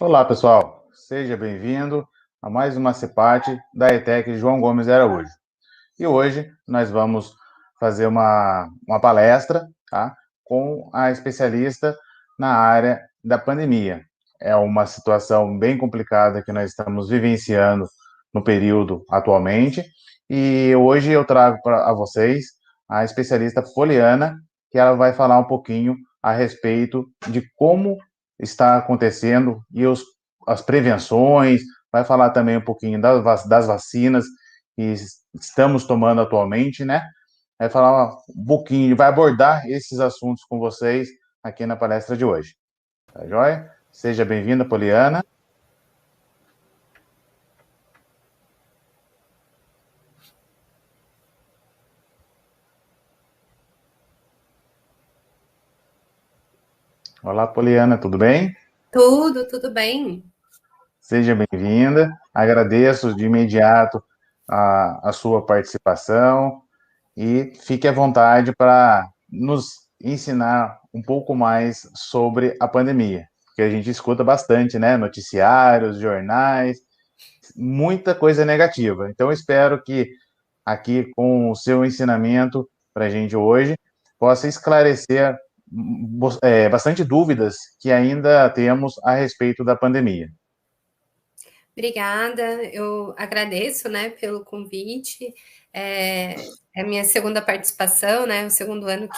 Olá, pessoal. Seja bem-vindo a mais uma CEPAT da ETEC João Gomes de Araújo. E hoje nós vamos fazer uma palestra, tá, com a especialista na área da pandemia. É uma situação bem complicada que nós estamos vivenciando no período atualmente. E hoje eu trago para vocês a especialista Poliana, que ela vai falar um pouquinho a respeito de como está acontecendo e as prevenções, vai falar também um pouquinho das vacinas que estamos tomando atualmente, né? Vai falar um pouquinho, vai abordar esses assuntos com vocês aqui na palestra de hoje. Tá joia? Seja bem-vinda, Poliana. Olá, Poliana, tudo bem? Tudo bem. Seja bem-vinda. Agradeço de imediato a sua participação e fique à vontade para nos ensinar um pouco mais sobre a pandemia, porque a gente escuta bastante, né? Noticiários, jornais, muita coisa negativa. Então, espero que aqui com o seu ensinamento para a gente hoje possa esclarecer bastante dúvidas que ainda temos a respeito da pandemia. Obrigada. Eu agradeço, né, pelo convite. É a minha segunda participação, né? O segundo ano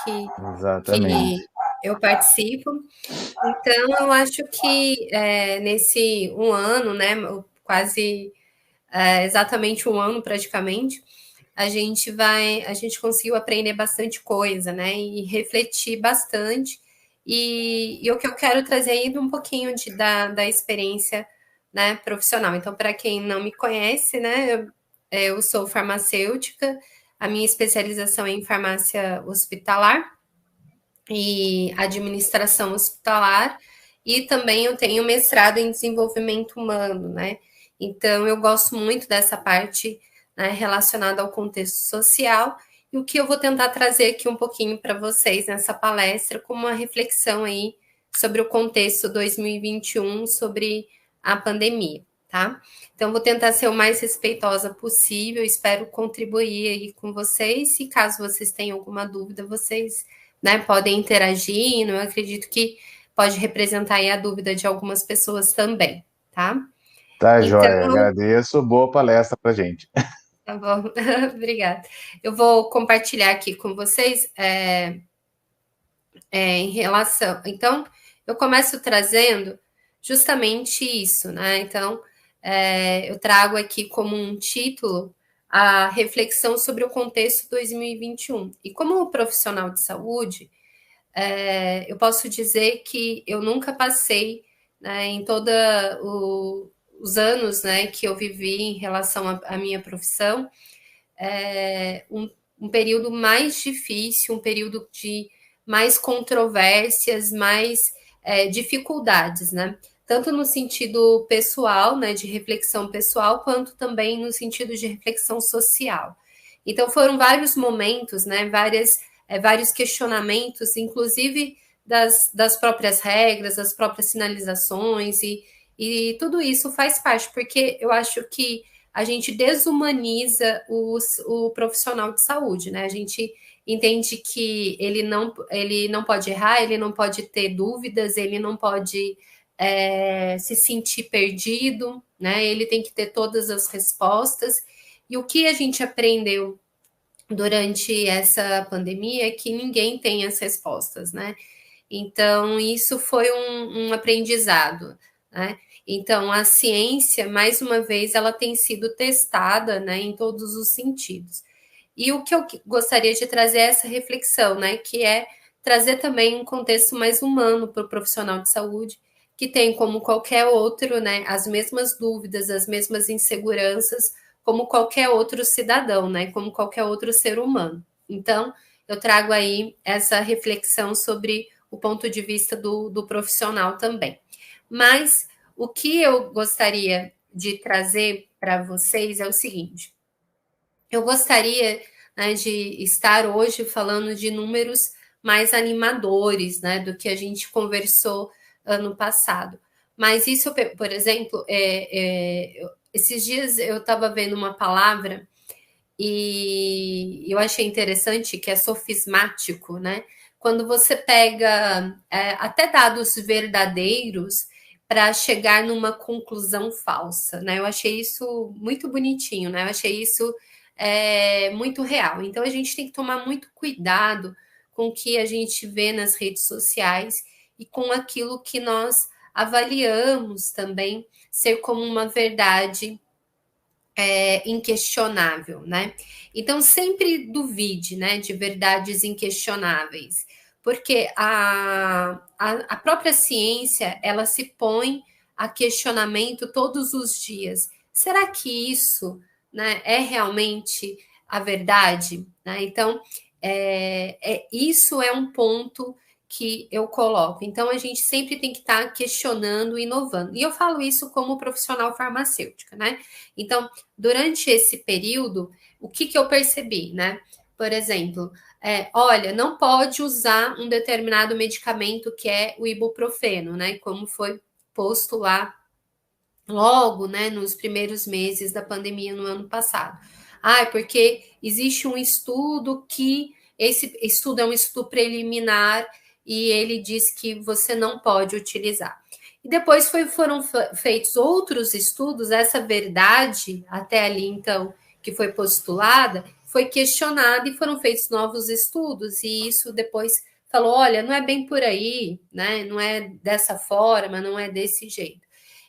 Exatamente. que eu participo. Então, eu acho que nesse um ano, né? Quase exatamente um ano praticamente, a gente conseguiu aprender bastante coisa, né? E refletir bastante. E o que eu quero trazer aí é um pouquinho da experiência, né, profissional. Então, para quem não me conhece, né, eu sou farmacêutica, a minha especialização é em farmácia hospitalar e administração hospitalar, e também eu tenho mestrado em desenvolvimento humano, né? Então eu gosto muito dessa parte, né, relacionada ao contexto social, e o que eu vou tentar trazer aqui um pouquinho para vocês nessa palestra, como uma reflexão aí sobre o contexto 2021, sobre a pandemia, tá? Então vou tentar ser o mais respeitosa possível, espero contribuir aí com vocês, e caso vocês tenham alguma dúvida, vocês, né, podem interagir, eu acredito que pode representar aí a dúvida de algumas pessoas também, tá? Tá, joia. Então, Agradeço. Boa palestra para gente. tá bom, obrigada. Eu vou compartilhar aqui com vocês em relação. Então, eu começo trazendo justamente isso, né? Então, eu trago aqui como um título a reflexão sobre o contexto 2021. E como profissional de saúde, eu posso dizer que eu nunca passei, né, em todos os anos, né, que eu vivi em relação à minha profissão, um período mais difícil, um período de mais controvérsias, mais dificuldades, né? Tanto no sentido pessoal, né, de reflexão pessoal, quanto também no sentido de reflexão social. Então foram vários momentos, né, vários questionamentos, inclusive das próprias regras, das próprias sinalizações, e tudo isso faz parte, porque eu acho que a gente desumaniza o profissional de saúde, né? A gente entende que ele não pode errar, ele não pode ter dúvidas, ele não pode se sentir perdido, né? Ele tem que ter todas as respostas. E o que a gente aprendeu durante essa pandemia é que ninguém tem as respostas, né? Então, isso foi um aprendizado, né? Então, a ciência, mais uma vez, ela tem sido testada, né, em todos os sentidos. E o que eu gostaria de trazer é essa reflexão, né, que é trazer também um contexto mais humano para o profissional de saúde, que tem, como qualquer outro, né, as mesmas dúvidas, as mesmas inseguranças, como qualquer outro cidadão, né, como qualquer outro ser humano. Então, eu trago aí essa reflexão sobre o ponto de vista do profissional também. Mas o que eu gostaria de trazer para vocês é o seguinte: eu gostaria, né, de estar hoje falando de números mais animadores, né, do que a gente conversou ano passado. Mas isso, por exemplo, esses dias eu estava vendo uma palavra e eu achei interessante que é sofismático, né? Quando você pega até dados verdadeiros para chegar numa conclusão falsa, né? Eu achei isso muito bonitinho, né? Eu achei isso muito real. Então a gente tem que tomar muito cuidado com o que a gente vê nas redes sociais e com aquilo que nós avaliamos também ser como uma verdade inquestionável, né? Então sempre duvide, né, de verdades inquestionáveis, porque a própria ciência ela se põe a questionamento todos os dias. Será que isso, né, é realmente a verdade? Né? Então isso é um ponto que eu coloco. Então, a gente sempre tem que estar questionando, inovando. E eu falo isso como profissional farmacêutica, né? Então, durante esse período, o que eu percebi, né? Por exemplo, olha, não pode usar um determinado medicamento que é o ibuprofeno, né? Como foi posto lá logo, né, nos primeiros meses da pandemia no ano passado. Porque existe um estudo que esse estudo é um estudo preliminar e ele diz que você não pode utilizar. E depois foram feitos outros estudos, essa verdade, até ali então, que foi postulada, foi questionada e foram feitos novos estudos, e isso depois falou: olha, não é bem por aí, né? Não é dessa forma, não é desse jeito.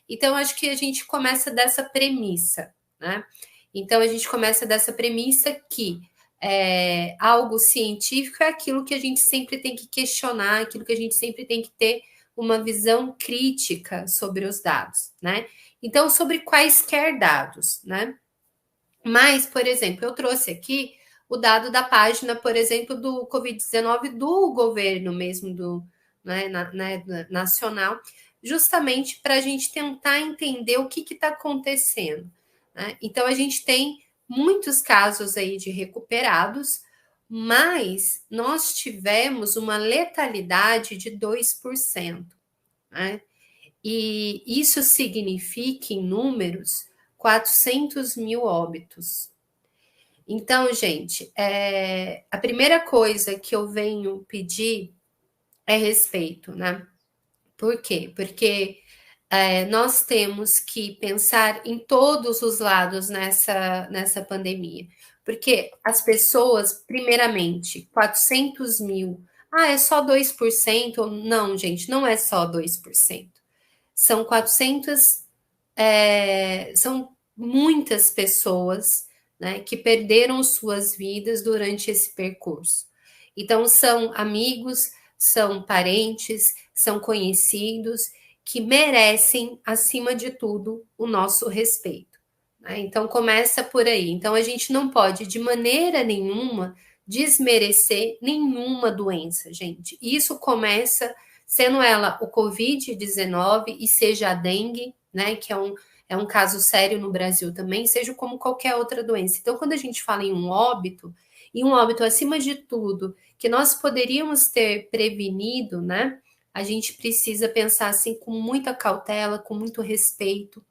Então, acho que a gente começa dessa premissa, né? Então, a gente começa dessa premissa que algo científico é aquilo que a gente sempre tem que questionar, aquilo que a gente sempre tem que ter uma visão crítica sobre os dados, né? Então, sobre quaisquer dados, né? Mas, por exemplo, eu trouxe aqui o dado da página, por exemplo, do Covid-19 do governo mesmo, nacional, justamente para a gente tentar entender o que está acontecendo. Né? Então, a gente tem muitos casos aí de recuperados, mas nós tivemos uma letalidade de 2%. Né? E isso significa, em números, 400 mil óbitos. Então, gente, a primeira coisa que eu venho pedir é respeito, né? Por quê? Porque nós temos que pensar em todos os lados nessa pandemia. Porque as pessoas, primeiramente, 400 mil, é só 2%? Não, gente, não é só 2%. São 400, são muitas pessoas, né, que perderam suas vidas durante esse percurso. Então, são amigos, são parentes, são conhecidos que merecem, acima de tudo, o nosso respeito. Né? Então, começa por aí. Então, a gente não pode, de maneira nenhuma, desmerecer nenhuma doença, gente. Isso começa sendo ela o Covid-19 e seja a dengue, né, que é um caso sério no Brasil também, seja como qualquer outra doença. Então, quando a gente fala em um óbito, e um óbito acima de tudo, que nós poderíamos ter prevenido, né, a gente precisa pensar assim com muita cautela, com muito respeito,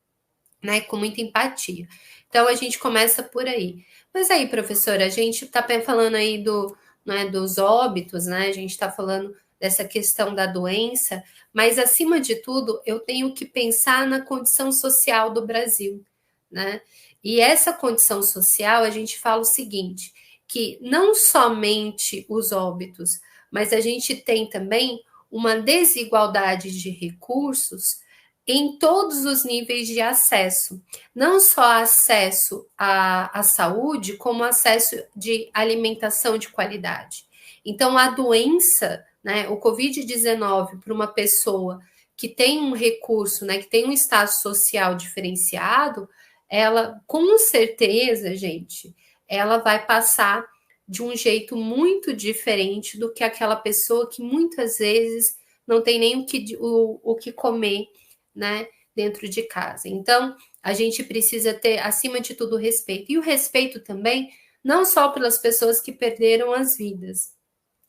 né, com muita empatia. Então, a gente começa por aí. Mas aí, professora, a gente está falando aí dos óbitos, né, a gente está falando dessa questão da doença, mas acima de tudo, eu tenho que pensar na condição social do Brasil, né? E essa condição social, a gente fala o seguinte, que não somente os óbitos, mas a gente tem também uma desigualdade de recursos em todos os níveis de acesso, não só acesso à saúde, como acesso de alimentação de qualidade. Então, a doença, né, o Covid-19, para uma pessoa que tem um recurso, né, que tem um status social diferenciado, ela, com certeza, gente, ela vai passar de um jeito muito diferente do que aquela pessoa que muitas vezes não tem nem o que comer, né, dentro de casa. Então, a gente precisa ter, acima de tudo, respeito. E o respeito também, não só pelas pessoas que perderam as vidas,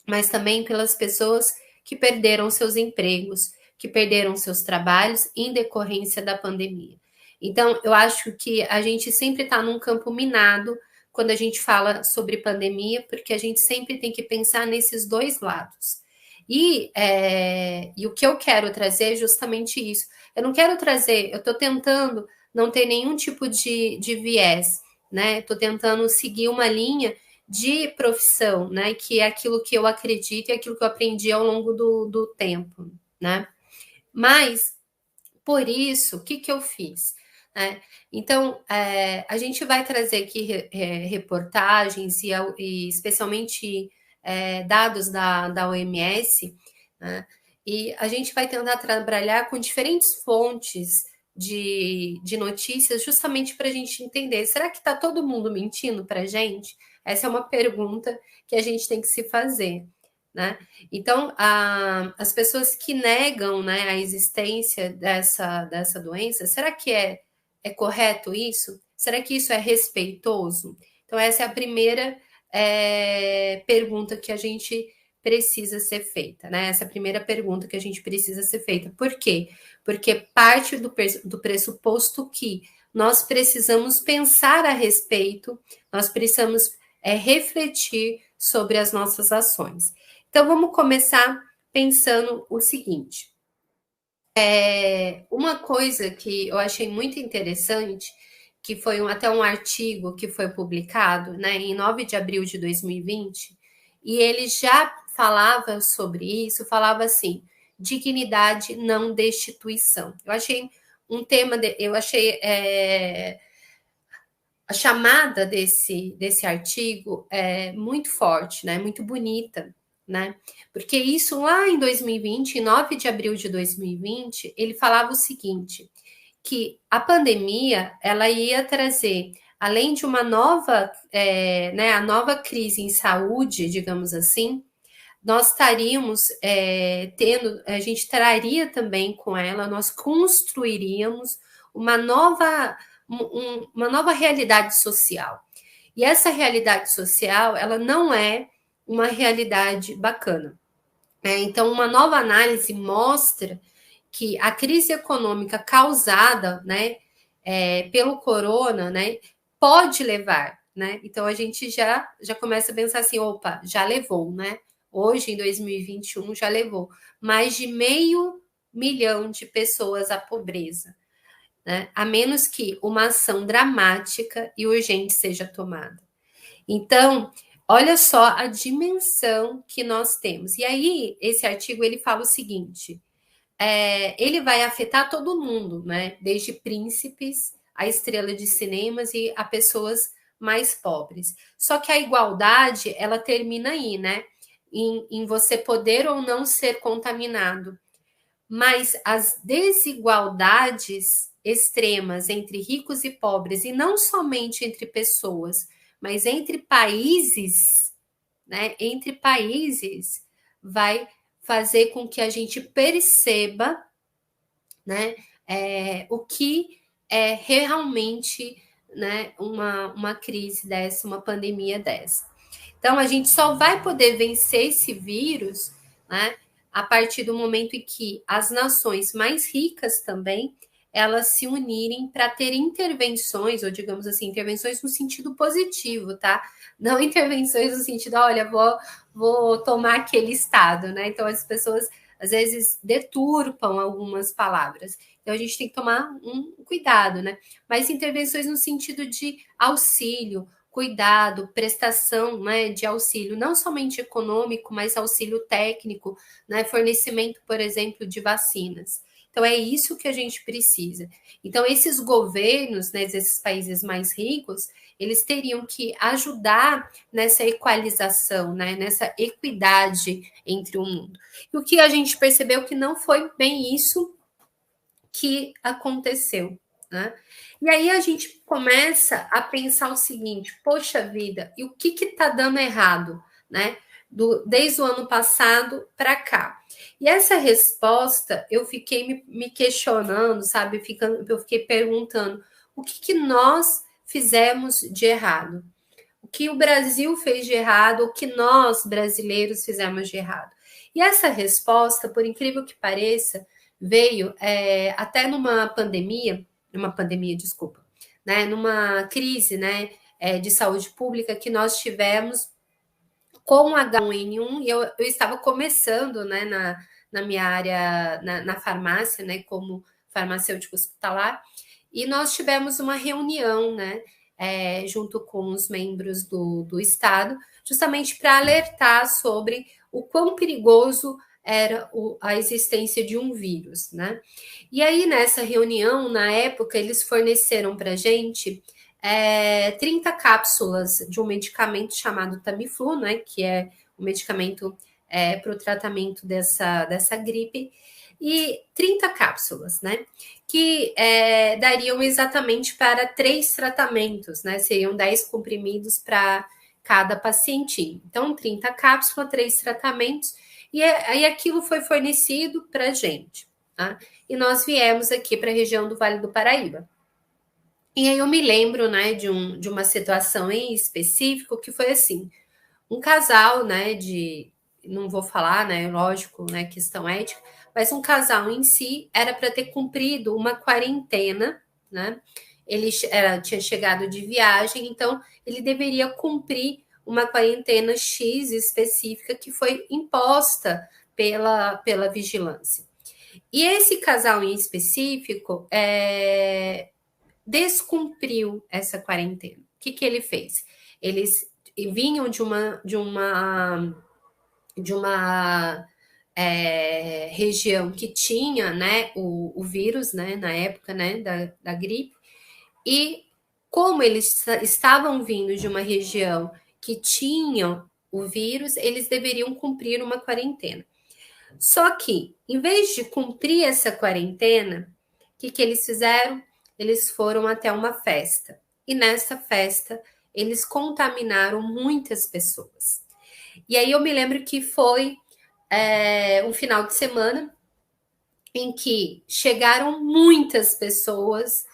mas também pelas pessoas que perderam seus empregos, que perderam seus trabalhos em decorrência da pandemia. Então, eu acho que a gente sempre está num campo minado quando a gente fala sobre pandemia, porque a gente sempre tem que pensar nesses dois lados. E o que eu quero trazer é justamente isso. Eu não quero trazer, eu estou tentando não ter nenhum tipo de viés, né? Estou tentando seguir uma linha de profissão, né? Que é aquilo que eu acredito e aquilo que eu aprendi ao longo do tempo, né? Mas, por isso, o que eu fiz? Então, a gente vai trazer aqui reportagens e especialmente dados da OMS, né? E a gente vai tentar trabalhar com diferentes fontes de notícias, justamente para a gente entender, será que está todo mundo mentindo para a gente? Essa é uma pergunta que a gente tem que se fazer, né? Então, as pessoas que negam, né, a existência dessa doença, será que é correto isso? Será que isso é respeitoso? Então, essa é a primeira pergunta que a gente precisa ser feita, né? Essa é a primeira pergunta que a gente precisa ser feita. Por quê? Porque parte do pressuposto que nós precisamos pensar a respeito, nós precisamos refletir sobre as nossas ações. Então, vamos começar pensando o seguinte. Uma coisa que eu achei muito interessante, que foi até um artigo que foi publicado, né, em 9 de abril de 2020, e ele já falava sobre isso, falava assim, dignidade, não destituição. Eu achei um tema, a chamada desse artigo é muito forte, né, muito bonita, né? Porque isso lá em 2020, em 9 de abril de 2020, ele falava o seguinte, que a pandemia ela ia trazer, além de uma nova, a nova crise em saúde, digamos assim, nós estaríamos a gente traria também com ela, nós construiríamos uma nova realidade social. E essa realidade social, ela não é uma realidade bacana. Então, uma nova análise mostra que a crise econômica causada, né, pelo corona, né, pode levar, né? Então a gente já começa a pensar assim, opa, já levou, né? Hoje, em 2021, já levou mais de 500 mil de pessoas à pobreza, né? A menos que uma ação dramática e urgente seja tomada. Então, olha só a dimensão que nós temos. E aí, esse artigo ele fala o seguinte: ele vai afetar todo mundo, né? Desde príncipes a estrela de cinemas e a pessoas mais pobres. Só que a igualdade, ela termina aí, né? Em você poder ou não ser contaminado. Mas as desigualdades extremas entre ricos e pobres, e não somente entre pessoas, mas entre países, né? Entre países, vai fazer com que a gente perceba, né, o que é realmente, né, uma crise dessa, uma pandemia dessa. Então, a gente só vai poder vencer esse vírus, né, a partir do momento em que as nações mais ricas também elas se unirem para ter intervenções, ou digamos assim, intervenções no sentido positivo, tá? Não intervenções no sentido, olha, vou tomar aquele estado, né? Então as pessoas às vezes deturpam algumas palavras. Então a gente tem que tomar um cuidado, né? Mas intervenções no sentido de auxílio, cuidado, prestação, né, de auxílio, não somente econômico, mas auxílio técnico, né, fornecimento, por exemplo, de vacinas. Então, é isso que a gente precisa. Então, esses governos, né, desses países mais ricos, eles teriam que ajudar nessa equalização, né, nessa equidade entre o mundo. E o que a gente percebeu que não foi bem isso que aconteceu, né? E aí a gente começa a pensar o seguinte, poxa vida, e o que está dando errado, né? Desde o ano passado para cá. E essa resposta eu fiquei me questionando, sabe? Eu fiquei perguntando o que nós fizemos de errado, o que o Brasil fez de errado, o que nós brasileiros fizemos de errado. E essa resposta, por incrível que pareça, veio até numa pandemia, desculpa, né, numa crise, né, de saúde pública que nós tivemos com H1N1, e eu estava começando, né, na minha área, na farmácia, né, como farmacêutico hospitalar, e nós tivemos uma reunião, né, junto com os membros do Estado, justamente para alertar sobre o quão perigoso era a existência de um vírus, né? E aí, nessa reunião, na época, eles forneceram para a gente 30 cápsulas de um medicamento chamado Tamiflu, né, que é um medicamento para o tratamento dessa gripe, e 30 cápsulas, né, que dariam exatamente para 3 tratamentos, né, seriam 10 comprimidos para cada paciente. Então, 30 cápsulas, 3 tratamentos, e aí aquilo foi fornecido para a gente, tá? E nós viemos aqui para a região do Vale do Paraíba. E aí eu me lembro, né, de uma situação em específico que foi assim, um casal, né, não vou falar, né, lógico, né, questão ética, mas um casal em si era para ter cumprido uma quarentena, né, ele tinha chegado de viagem, então ele deveria cumprir uma quarentena X específica que foi imposta pela vigilância. E esse casal em específico descumpriu essa quarentena. O que ele fez? Eles vinham de uma região que tinha, né, o vírus, né, na época, né, da gripe, e como eles estavam vindo de uma região que tinha o vírus, eles deveriam cumprir uma quarentena. Só que, em vez de cumprir essa quarentena, o que eles fizeram? Eles foram até uma festa. E nessa festa, eles contaminaram muitas pessoas. E aí eu me lembro que foi um final de semana em que chegaram muitas pessoas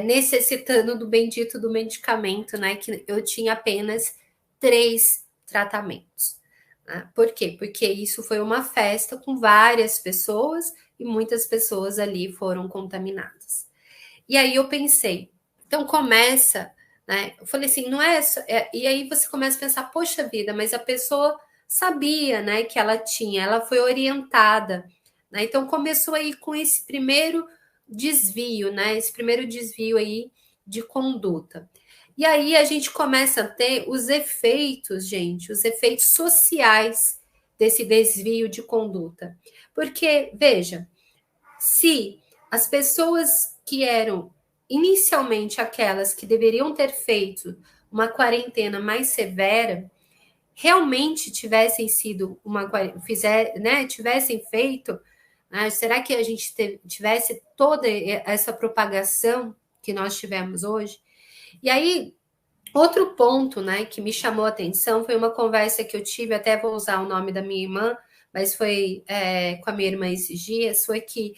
necessitando do bendito do medicamento, né? Que eu tinha apenas 3 tratamentos. Por quê? Porque isso foi uma festa com várias pessoas e muitas pessoas ali foram contaminadas. E aí eu pensei, então começa, né? Eu falei assim, não é, e aí você começa a pensar, poxa vida, mas a pessoa sabia, né, que ela foi orientada, né? Então começou aí com esse primeiro desvio, né? Esse primeiro desvio aí de conduta. E aí a gente começa a ter os efeitos, gente, os efeitos sociais desse desvio de conduta. Porque, veja, se as pessoas que eram inicialmente aquelas que deveriam ter feito uma quarentena mais severa, realmente tivessem sido tivessem feito, né, será que a gente tivesse toda essa propagação que nós tivemos hoje? E aí, outro ponto, né, que me chamou a atenção foi uma conversa que eu tive, até vou usar o nome da minha irmã, mas foi com a minha irmã esses dias, foi que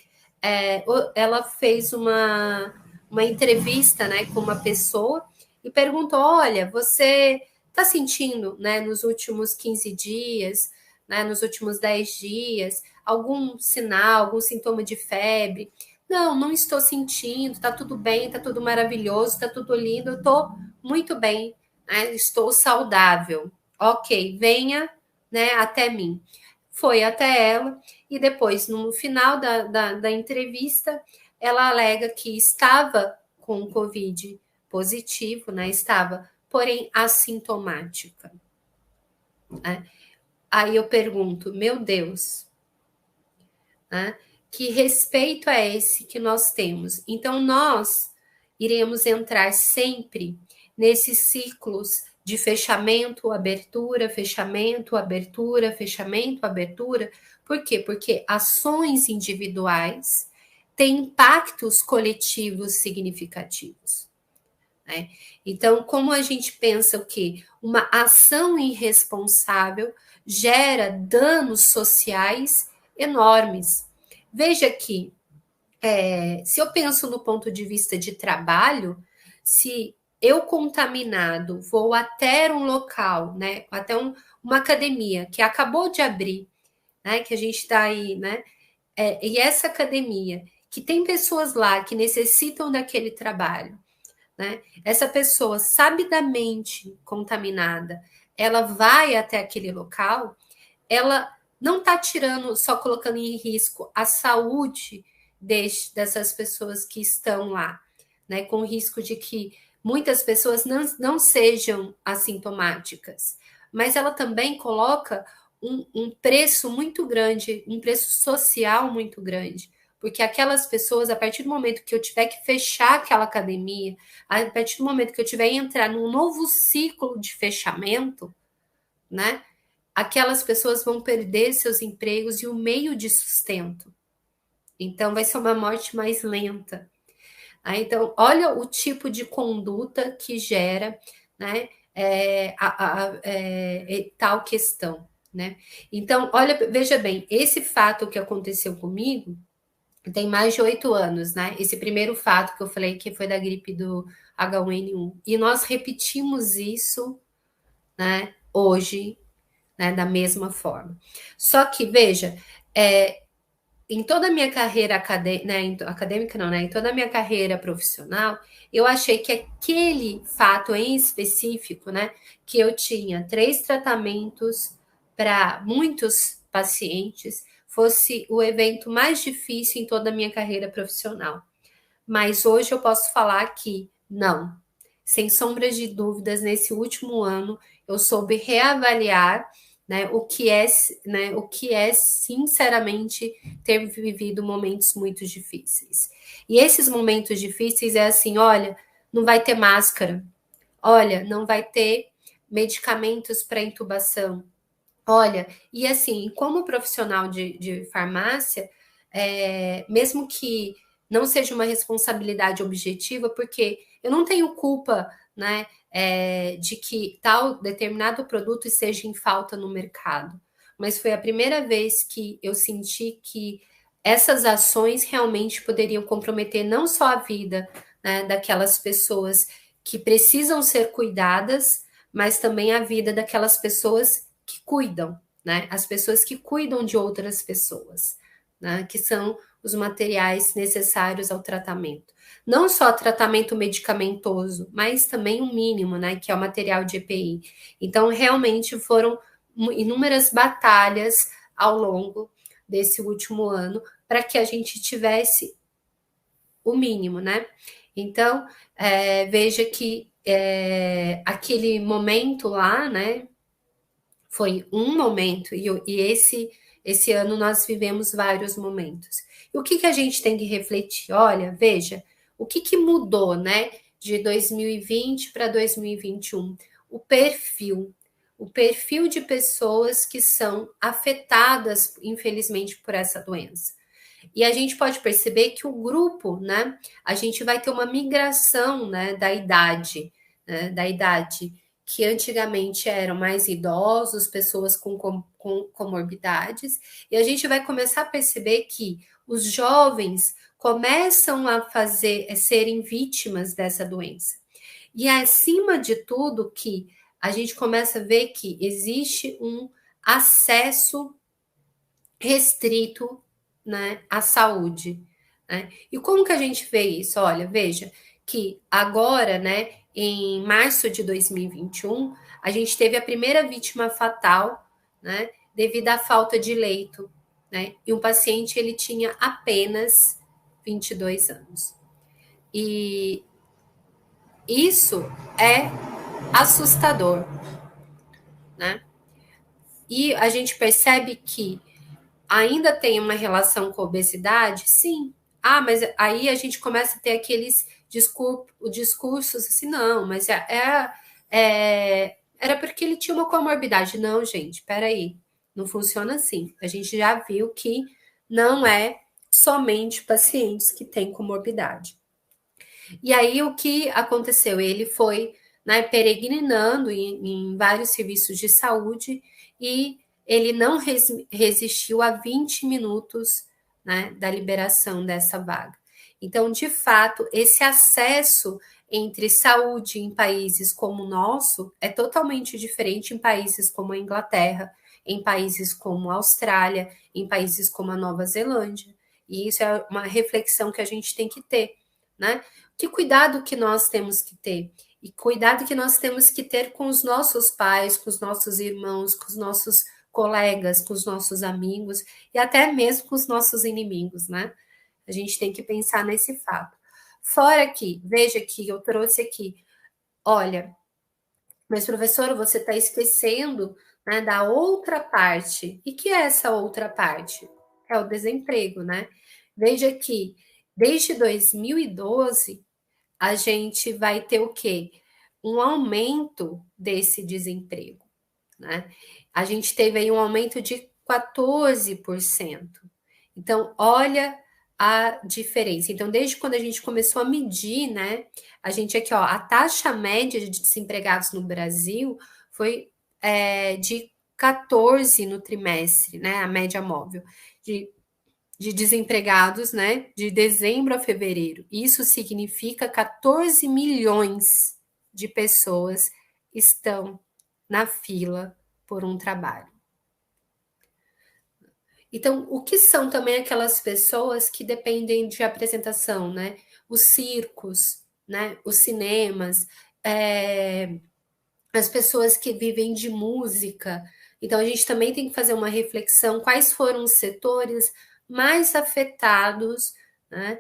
ela fez uma entrevista, né, com uma pessoa e perguntou, olha, você está sentindo, né, nos últimos 15 dias, né, nos últimos 10 dias, algum sinal, algum sintoma de febre? Não estou sentindo, tá tudo bem, tá tudo maravilhoso, tá tudo lindo, eu estou muito bem, né, estou saudável. Ok, venha, né, até mim. Foi até ela e depois, no final da entrevista, ela alega que estava com Covid positivo, né? Estava, porém, assintomática. Né? Aí eu pergunto, meu Deus, né? Que respeito é esse que nós temos? Então, nós iremos entrar sempre nesses ciclos de fechamento, abertura, fechamento, abertura, fechamento, abertura. Por quê? Porque ações individuais têm impactos coletivos significativos. Né? Então, como a gente pensa que uma ação irresponsável gera danos sociais enormes. Veja que, se eu penso no ponto de vista de trabalho, se eu contaminado vou até um local, né, até uma academia que acabou de abrir, né, que a gente está aí, né, e essa academia, que tem pessoas lá que necessitam daquele trabalho, né? Essa pessoa sabidamente contaminada, ela vai até aquele local, ela não está tirando, só colocando em risco a saúde dessas pessoas que estão lá, né? Com o risco de que muitas pessoas não sejam assintomáticas, mas ela também coloca um preço muito grande, um preço social muito grande, porque aquelas pessoas, a partir do momento que eu tiver que fechar aquela academia, a partir do momento que eu tiver que entrar num novo ciclo de fechamento, né? Aquelas pessoas vão perder seus empregos e o meio de sustento. Então, vai ser uma morte mais lenta. Então, olha o tipo de conduta que gera, né, tal questão, né? Então, olha, veja bem, esse fato que aconteceu comigo tem mais de 8 anos, né? Esse primeiro fato que eu falei que foi da gripe do H1N1. E nós repetimos isso, né, hoje, né, da mesma forma. Só que, veja, em toda a minha carreira acadêmica, não, né? Em toda a minha carreira profissional, eu achei que aquele fato em específico, né? Que eu tinha 3 tratamentos para muitos pacientes, fosse o evento mais difícil em toda a minha carreira profissional. Mas hoje eu posso falar que não. Sem sombras de dúvidas, nesse último ano, eu soube reavaliar, né, o que é sinceramente ter vivido momentos muito difíceis. E esses momentos difíceis é assim, olha, não vai ter máscara, olha, não vai ter medicamentos para intubação, olha, e assim, como profissional de farmácia, mesmo que não seja uma responsabilidade objetiva, porque eu não tenho culpa, né, de que tal determinado produto esteja em falta no mercado. Mas foi a primeira vez que eu senti que essas ações realmente poderiam comprometer não só a vida, né, daquelas pessoas que precisam ser cuidadas, mas também a vida daquelas pessoas que cuidam, né? As pessoas que cuidam de outras pessoas, né? Que são os materiais necessários ao tratamento. Não só tratamento medicamentoso, mas também o mínimo, né? Que é o material de EPI. Então, realmente foram inúmeras batalhas ao longo desse último ano para que a gente tivesse o mínimo, né? Então, veja que aquele momento lá, né? Foi um momento, e esse ano nós vivemos vários momentos. E o que a gente tem que refletir? Olha, veja, o que mudou, né, de 2020 para 2021? O perfil de pessoas que são afetadas, infelizmente, por essa doença. E a gente pode perceber que o grupo, né, a gente vai ter uma migração, né, da idade, que antigamente eram mais idosos, pessoas com comorbidades, e a gente vai começar a perceber que os jovens começam a serem vítimas dessa doença. E acima de tudo que a gente começa a ver que existe um acesso restrito, né, à saúde, né? E como que a gente vê isso? Olha, veja que agora, né, em março de 2021, a gente teve a primeira vítima fatal, né, devido à falta de leito, né? E um paciente ele tinha apenas 22 anos. E isso é assustador, né? E a gente percebe que ainda tem uma relação com a obesidade? Sim. Ah, mas aí a gente começa a ter aqueles discursos assim, não, mas era porque ele tinha uma comorbidade. Não, gente, peraí, não funciona assim. A gente já viu que não é somente pacientes que têm comorbidade. E aí o que aconteceu? Ele foi, né, peregrinando em vários serviços de saúde e ele não resistiu a 20 minutos, né, da liberação dessa vaga. Então, de fato, esse acesso entre saúde em países como o nosso é totalmente diferente em países como a Inglaterra, em países como a Austrália, em países como a Nova Zelândia. E isso é uma reflexão que a gente tem que ter, né? Que cuidado que nós temos que ter? E cuidado que nós temos que ter com os nossos pais, com os nossos irmãos, com os nossos colegas, com os nossos amigos e até mesmo com os nossos inimigos, né? A gente tem que pensar nesse fato. Fora que, veja que eu trouxe aqui, olha, mas professora, você está esquecendo, né, da outra parte. E que é essa outra parte? É o desemprego, né? Veja que desde 2012 a gente vai ter o quê? Um aumento desse desemprego, né? A gente teve aí um aumento de 14%. Então, olha a diferença. Então, desde quando a gente começou a medir, né? A gente aqui, ó, a taxa média de desempregados no Brasil foi de 14 no trimestre, né? A média móvel de desempregados, né? De dezembro a fevereiro. Isso significa 14 milhões de pessoas estão na fila por um trabalho. Então, o que são também aquelas pessoas que dependem de apresentação, né? Os circos, né? Os cinemas, as pessoas que vivem de música. Então, a gente também tem que fazer uma reflexão quais foram os setores mais afetados, né?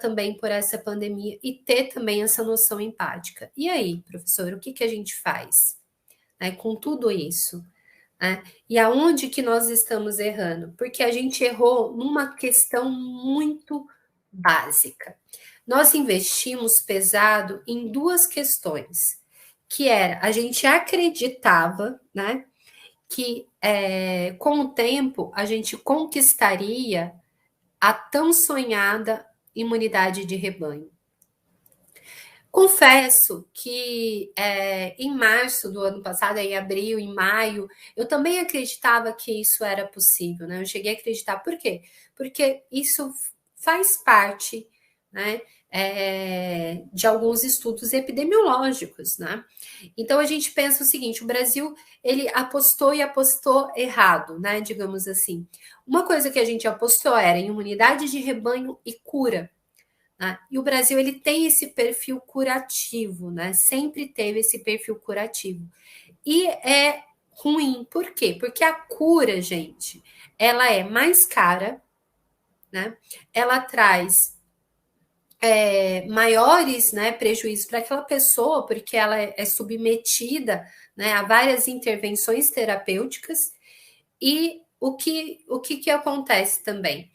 Também por essa pandemia e ter também essa noção empática. E aí, professor, o que a gente faz, né, com tudo isso? Né? E aonde que nós estamos errando? Porque a gente errou numa questão muito básica. Nós investimos pesado em duas questões, que era, a gente acreditava, né, que com o tempo a gente conquistaria a tão sonhada imunidade de rebanho. Confesso que em março do ano passado, em abril, em maio, eu também acreditava que isso era possível, né? Eu cheguei a acreditar. Por quê? Porque isso faz parte, né, de alguns estudos epidemiológicos, né? Então a gente pensa o seguinte: o Brasil ele apostou e apostou errado, né? Digamos assim. Uma coisa que a gente apostou era em imunidade de rebanho e cura. Né? E o Brasil ele tem esse perfil curativo, né? Sempre teve esse perfil curativo. E é ruim, por quê? Porque a cura, gente, ela é mais cara, né? Ela traz maiores, né, prejuízos para aquela pessoa, porque ela é submetida, né, a várias intervenções terapêuticas. E o que acontece também?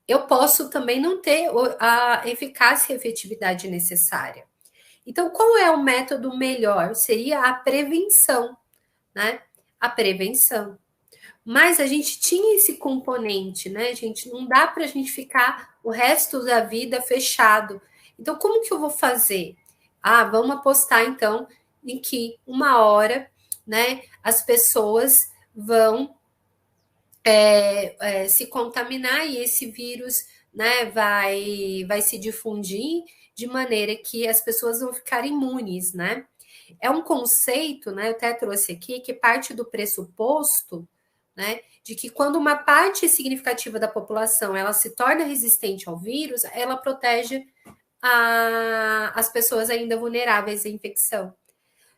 Eu posso também não ter a eficácia e efetividade necessária. Então, qual é o método melhor? Seria a prevenção, né? A prevenção. Mas a gente tinha esse componente, né, gente? Não dá para a gente ficar o resto da vida fechado. Então, como que eu vou fazer? Ah, vamos apostar, então, em que uma hora, né, as pessoas vão se contaminar e esse vírus, né, vai se difundir de maneira que as pessoas vão ficar imunes, né? É um conceito, né? Eu até trouxe aqui que parte do pressuposto, né, de que quando uma parte significativa da população ela se torna resistente ao vírus, ela protege as pessoas ainda vulneráveis à infecção.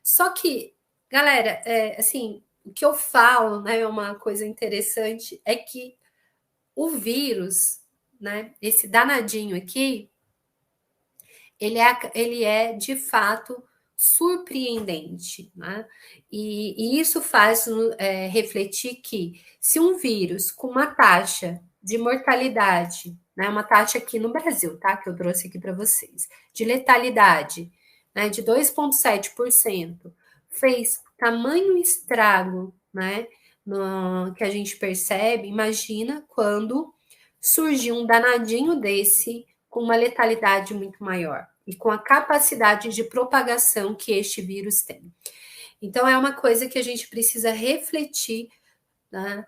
Só que, galera, assim, o que eu falo, né, é uma coisa interessante, é que o vírus, né, esse danadinho aqui, ele é de fato surpreendente, né? E isso faz refletir que se um vírus com uma taxa de mortalidade, né, uma taxa aqui no Brasil, tá? Que eu trouxe aqui para vocês, de letalidade, né, de 2,7%, fez tamanho estrago, né? Que a gente percebe, imagina quando surgiu um danadinho desse com uma letalidade muito maior e com a capacidade de propagação que este vírus tem. Então, é uma coisa que a gente precisa refletir, né?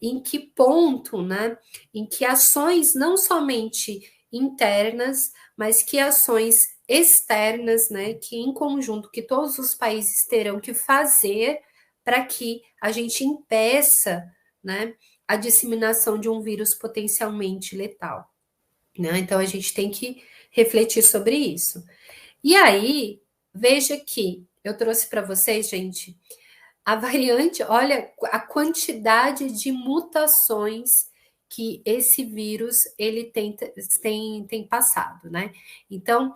Em que ponto, né? Em que ações não somente internas, mas que ações externas, né? Que em conjunto, que todos os países terão que fazer para que a gente impeça, né, a disseminação de um vírus potencialmente letal, né? Então a gente tem que refletir sobre isso. E aí, veja que eu trouxe para vocês, gente, a variante, olha a quantidade de mutações que esse vírus ele tem passado, né? Então,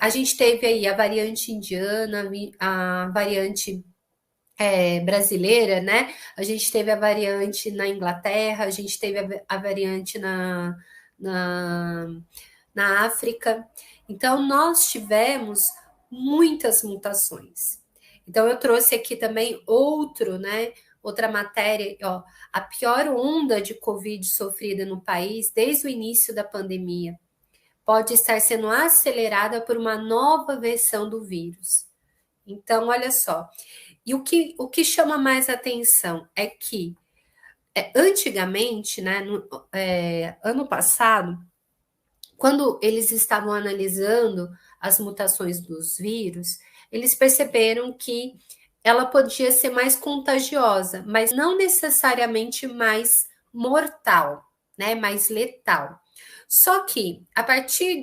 a gente teve aí a variante indiana, a variante brasileira, né? A gente teve a variante na Inglaterra, a gente teve a variante na, na África. Então, nós tivemos muitas mutações. Então, eu trouxe aqui também outra matéria, ó, a pior onda de Covid sofrida no país desde o início da pandemia pode estar sendo acelerada por uma nova versão do vírus. Então, olha só. E o que chama mais atenção é que, antigamente, né, ano passado, quando eles estavam analisando as mutações dos vírus, eles perceberam que ela podia ser mais contagiosa, mas não necessariamente mais mortal, né, mais letal. Só que, a partir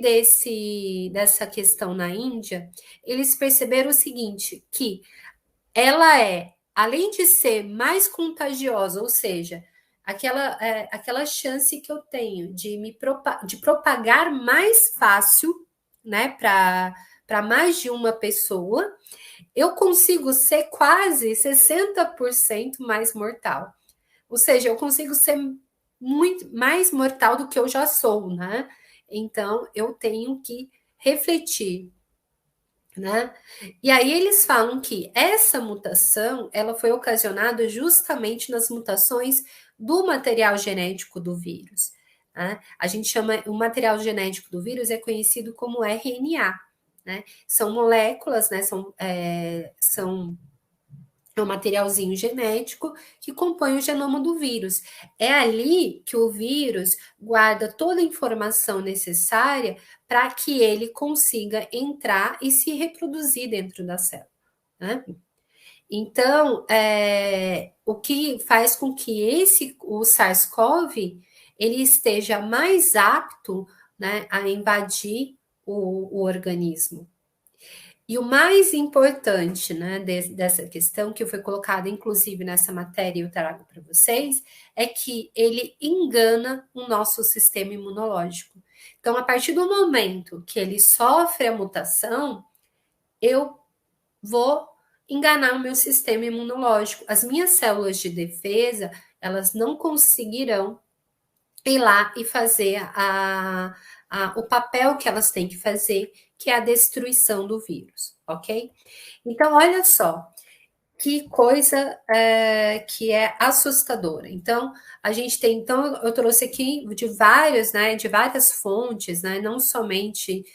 dessa questão na Índia, eles perceberam o seguinte, que ela além de ser mais contagiosa, ou seja, aquela chance que eu tenho de propagar mais fácil, né, para mais de uma pessoa, eu consigo ser quase 60% mais mortal. Ou seja, eu consigo ser muito mais mortal do que eu já sou, né? Então, eu tenho que refletir, né? E aí eles falam que essa mutação ela foi ocasionada justamente nas mutações do material genético do vírus, né? A gente chama o material genético do vírus é conhecido como RNA, né? São moléculas, né? São um materialzinho genético que compõe o genoma do vírus. É ali que o vírus guarda toda a informação necessária para que ele consiga entrar e se reproduzir dentro da célula, né? Então, o que faz com que o SARS-CoV ele esteja mais apto, né, a invadir o organismo. E o mais importante, né, dessa questão, que foi colocada inclusive nessa matéria, eu trago para vocês, é que ele engana o nosso sistema imunológico. Então, a partir do momento que ele sofre a mutação, eu vou enganar o meu sistema imunológico. As minhas células de defesa, elas não conseguirão ir lá e fazer o papel que elas têm que fazer, que é a destruição do vírus, ok? Então, olha só, que coisa que é assustadora. Então, a gente tem, então, eu trouxe aqui de várias fontes, né, não somente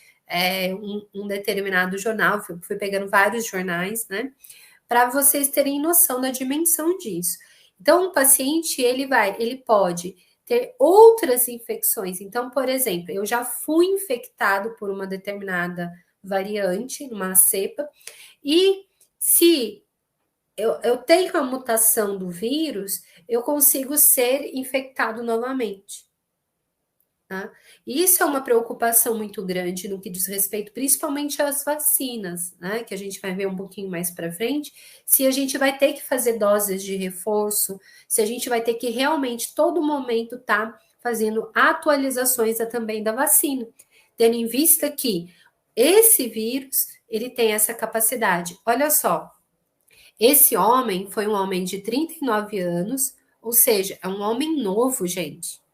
um determinado jornal, fui pegando vários jornais, né, para vocês terem noção da dimensão disso. Então, o paciente, ele pode ter outras infecções. Então, por exemplo, eu já fui infectado por uma determinada variante, uma cepa, e se eu tenho a mutação do vírus, eu consigo ser infectado novamente. Tá? E isso é uma preocupação muito grande no que diz respeito principalmente às vacinas, né? Que a gente vai ver um pouquinho mais para frente, se a gente vai ter que fazer doses de reforço, se a gente vai ter que realmente todo momento estar fazendo atualizações também da vacina, tendo em vista que esse vírus ele tem essa capacidade. Olha só, esse homem foi um homem de 39 anos, ou seja, é um homem novo, gente.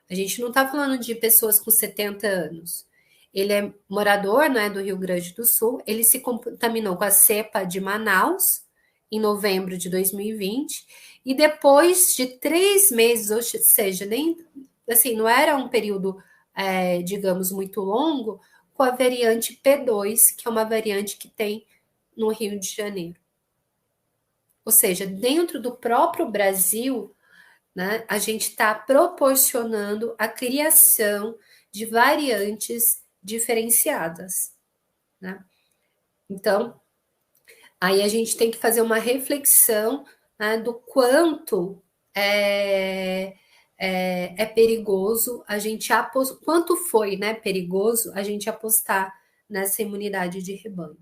A gente não está falando de pessoas com 70 anos. Ele é morador, né, do Rio Grande do Sul. Ele se contaminou com a cepa de Manaus em novembro de 2020 e depois de 3 meses, ou seja, nem assim, não era um período, digamos, muito longo, com a variante P2, que é uma variante que tem no Rio de Janeiro. Ou seja, dentro do próprio Brasil, né, a gente está proporcionando a criação de variantes diferenciadas, né? Então, Aí a gente tem que fazer uma reflexão, né, do quanto é perigoso a gente apostar, quanto foi, né, perigoso a gente apostar nessa imunidade de rebanho.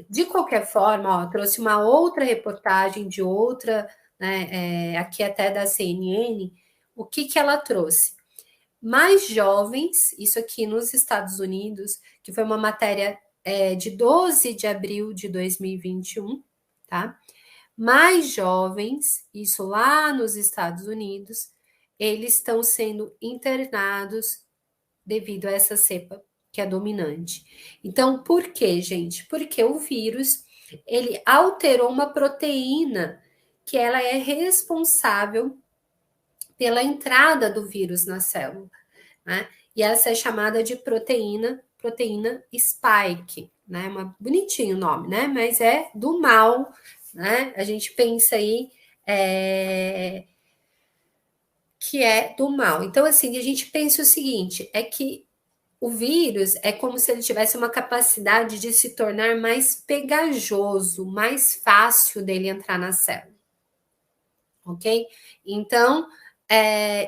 De qualquer forma, ó, trouxe uma outra reportagem de outra, né, aqui até da CNN, o que ela trouxe? Mais jovens, isso aqui nos Estados Unidos, que foi uma matéria de 12 de abril de 2021, tá? Mais jovens, isso lá nos Estados Unidos, eles estão sendo internados devido a essa cepa que é dominante. Então, por quê, gente? Porque o vírus, ele alterou uma proteína que ela é responsável pela entrada do vírus na célula, né? E essa é chamada de proteína spike, né? Bonitinho o nome, né? Mas é do mal, né? A gente pensa aí que é do mal. Então, assim, a gente pensa o seguinte: é que o vírus é como se ele tivesse uma capacidade de se tornar mais pegajoso, mais fácil dele entrar na célula, ok? Então,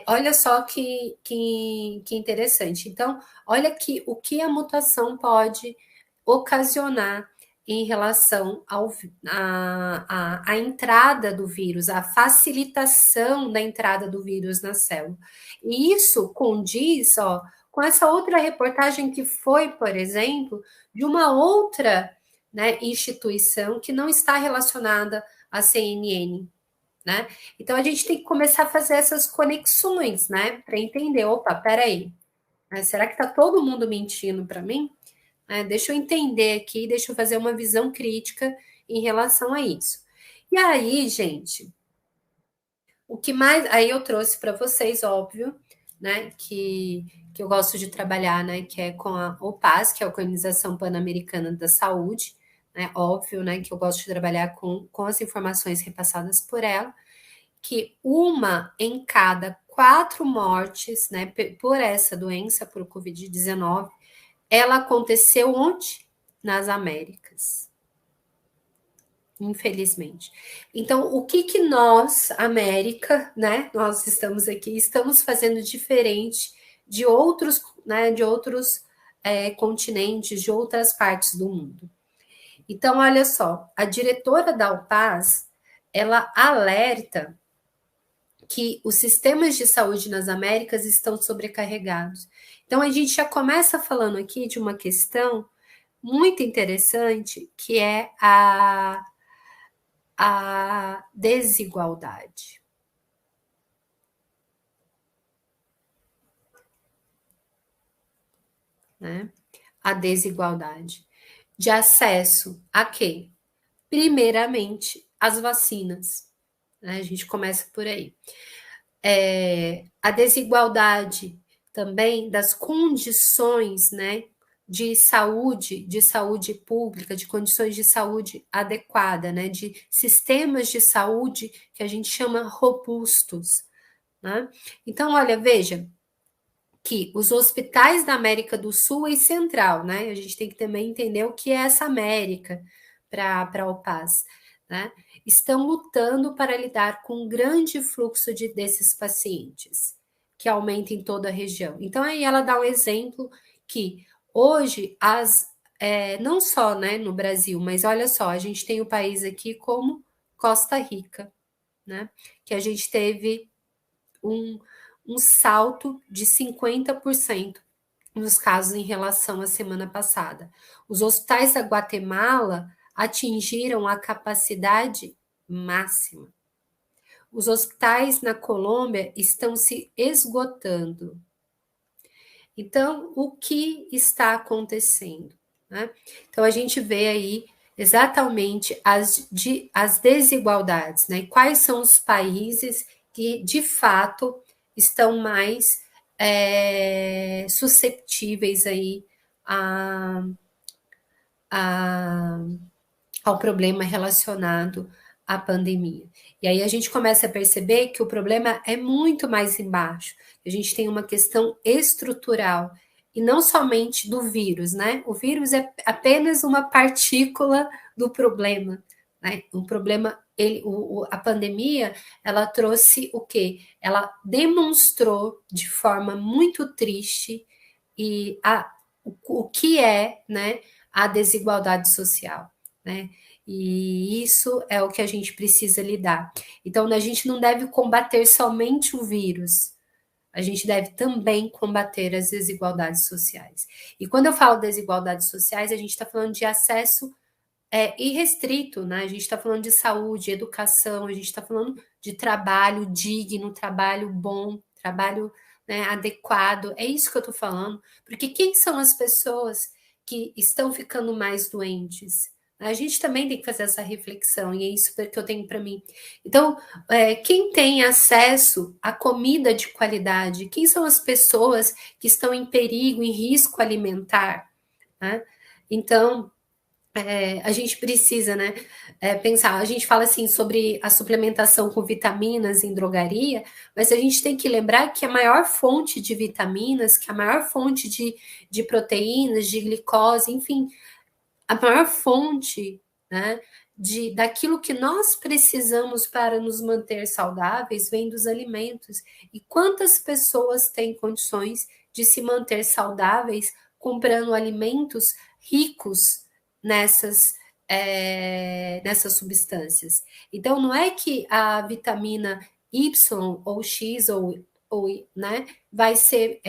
olha só que interessante. Então, olha que o que a mutação pode ocasionar em relação à entrada do vírus, a facilitação da entrada do vírus na célula. E isso condiz, ó, com essa outra reportagem que foi, por exemplo, de uma outra, né, instituição que não está relacionada à CNN, né? Então a gente tem que começar a fazer essas conexões, né, para entender, opa, peraí, será que está todo mundo mentindo para mim? Deixa eu entender aqui, deixa eu fazer uma visão crítica em relação a isso. E aí, gente, o que mais. Aí eu trouxe para vocês, óbvio, né, que eu gosto de trabalhar, né, que é com a OPAS, que é a Organização Pan-Americana da Saúde, né, óbvio, né, que eu gosto de trabalhar com as informações repassadas por ela, que uma em cada 4 mortes, né, por essa doença, por Covid-19, ela aconteceu onde? Nas Américas. Infelizmente. Então, o que nós, América, né, nós estamos aqui, estamos fazendo diferente de outros, né, de outros continentes, de outras partes do mundo? Então, olha só, a diretora da UPAS, ela alerta que os sistemas de saúde nas Américas estão sobrecarregados. Então, a gente já começa falando aqui de uma questão muito interessante, que é a desigualdade. Né? A desigualdade de acesso a quê? Primeiramente, as vacinas. Né? A gente começa por aí. A desigualdade também das condições, né, de saúde pública, de condições de saúde adequada, né, de sistemas de saúde que a gente chama robustos, né? Então, olha, veja que os hospitais da América do Sul e Central, né, a gente tem que também entender o que é essa América para a OPAS, né, estão lutando para lidar com um grande fluxo desses pacientes, que aumenta em toda a região. Então, aí ela dá um exemplo que hoje, não só, né, no Brasil, mas olha só, a gente tem o país aqui como Costa Rica, né, que a gente teve um salto de 50% nos casos em relação à semana passada. Os hospitais da Guatemala atingiram a capacidade máxima. Os hospitais na Colômbia estão se esgotando. Então, o que está acontecendo? Né? Então, a gente vê aí exatamente as desigualdades, né? Quais são os países que, de fato, estão mais susceptíveis aí ao problema relacionado à pandemia. E aí a gente começa a perceber que o problema é muito mais embaixo. A gente tem uma questão estrutural e não somente do vírus, né? O vírus é apenas uma partícula do problema, né? O problema, a pandemia, ela trouxe o quê? Ela demonstrou de forma muito triste e o que é, né, a desigualdade social, né? E isso é o que a gente precisa lidar. Então, a gente não deve combater somente o vírus, a gente deve também combater as desigualdades sociais. E quando eu falo desigualdades sociais, a gente está falando de acesso irrestrito, né? A gente está falando de saúde, educação, a gente está falando de trabalho digno, trabalho bom, trabalho, né, adequado. É isso que eu estou falando. Porque quem são as pessoas que estão ficando mais doentes? A gente também tem que fazer essa reflexão, e é isso que eu tenho para mim. Então, quem tem acesso à comida de qualidade? Quem são as pessoas que estão em perigo, em risco alimentar? Né? Então, a gente precisa, né, pensar. A gente fala assim sobre a suplementação com vitaminas em drogaria, mas a gente tem que lembrar que a maior fonte de vitaminas, que a maior fonte de proteínas, de glicose, enfim, a maior fonte, né, daquilo que nós precisamos para nos manter saudáveis vem dos alimentos. E quantas pessoas têm condições de se manter saudáveis comprando alimentos ricos nessas substâncias? Então, não é que a vitamina Y ou X ou né, vai ser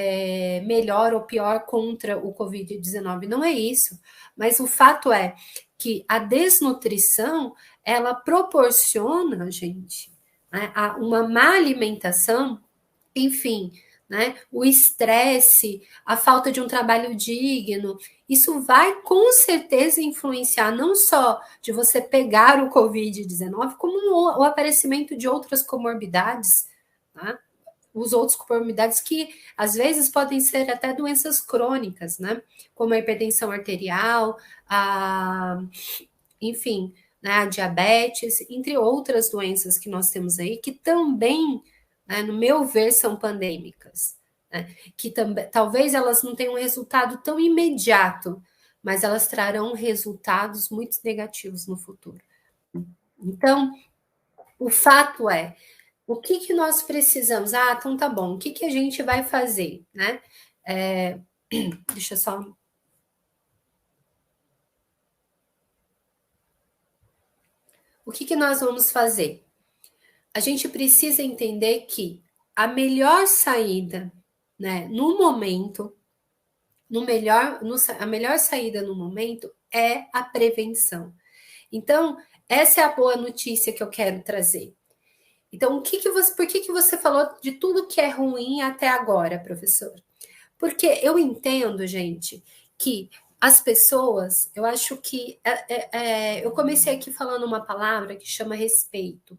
melhor ou pior contra o Covid-19. Não é isso. Mas o fato é que a desnutrição, ela proporciona, gente, né, uma má alimentação, enfim, né, o estresse, a falta de um trabalho digno, isso vai com certeza influenciar não só de você pegar o Covid-19, como o aparecimento de outras comorbidades, tá? Os outros comorbidades que às vezes podem ser até doenças crônicas, né? Como a hipertensão arterial, enfim, né, a diabetes, entre outras doenças que nós temos aí, que também, né, no meu ver, são pandêmicas. Né? Que talvez elas não tenham um resultado tão imediato, mas elas trarão resultados muito negativos no futuro. Então, o fato é, o que nós precisamos? Ah, então tá bom, o que a gente vai fazer, né? Deixa eu só... O que nós vamos fazer? A gente precisa entender que a melhor saída, né, no momento, a melhor saída no momento é a prevenção. Então, essa é a boa notícia que eu quero trazer. Então, por que você falou de tudo que é ruim até agora, professor? Porque eu entendo, gente, que as pessoas, eu acho que eu comecei aqui falando uma palavra que chama respeito.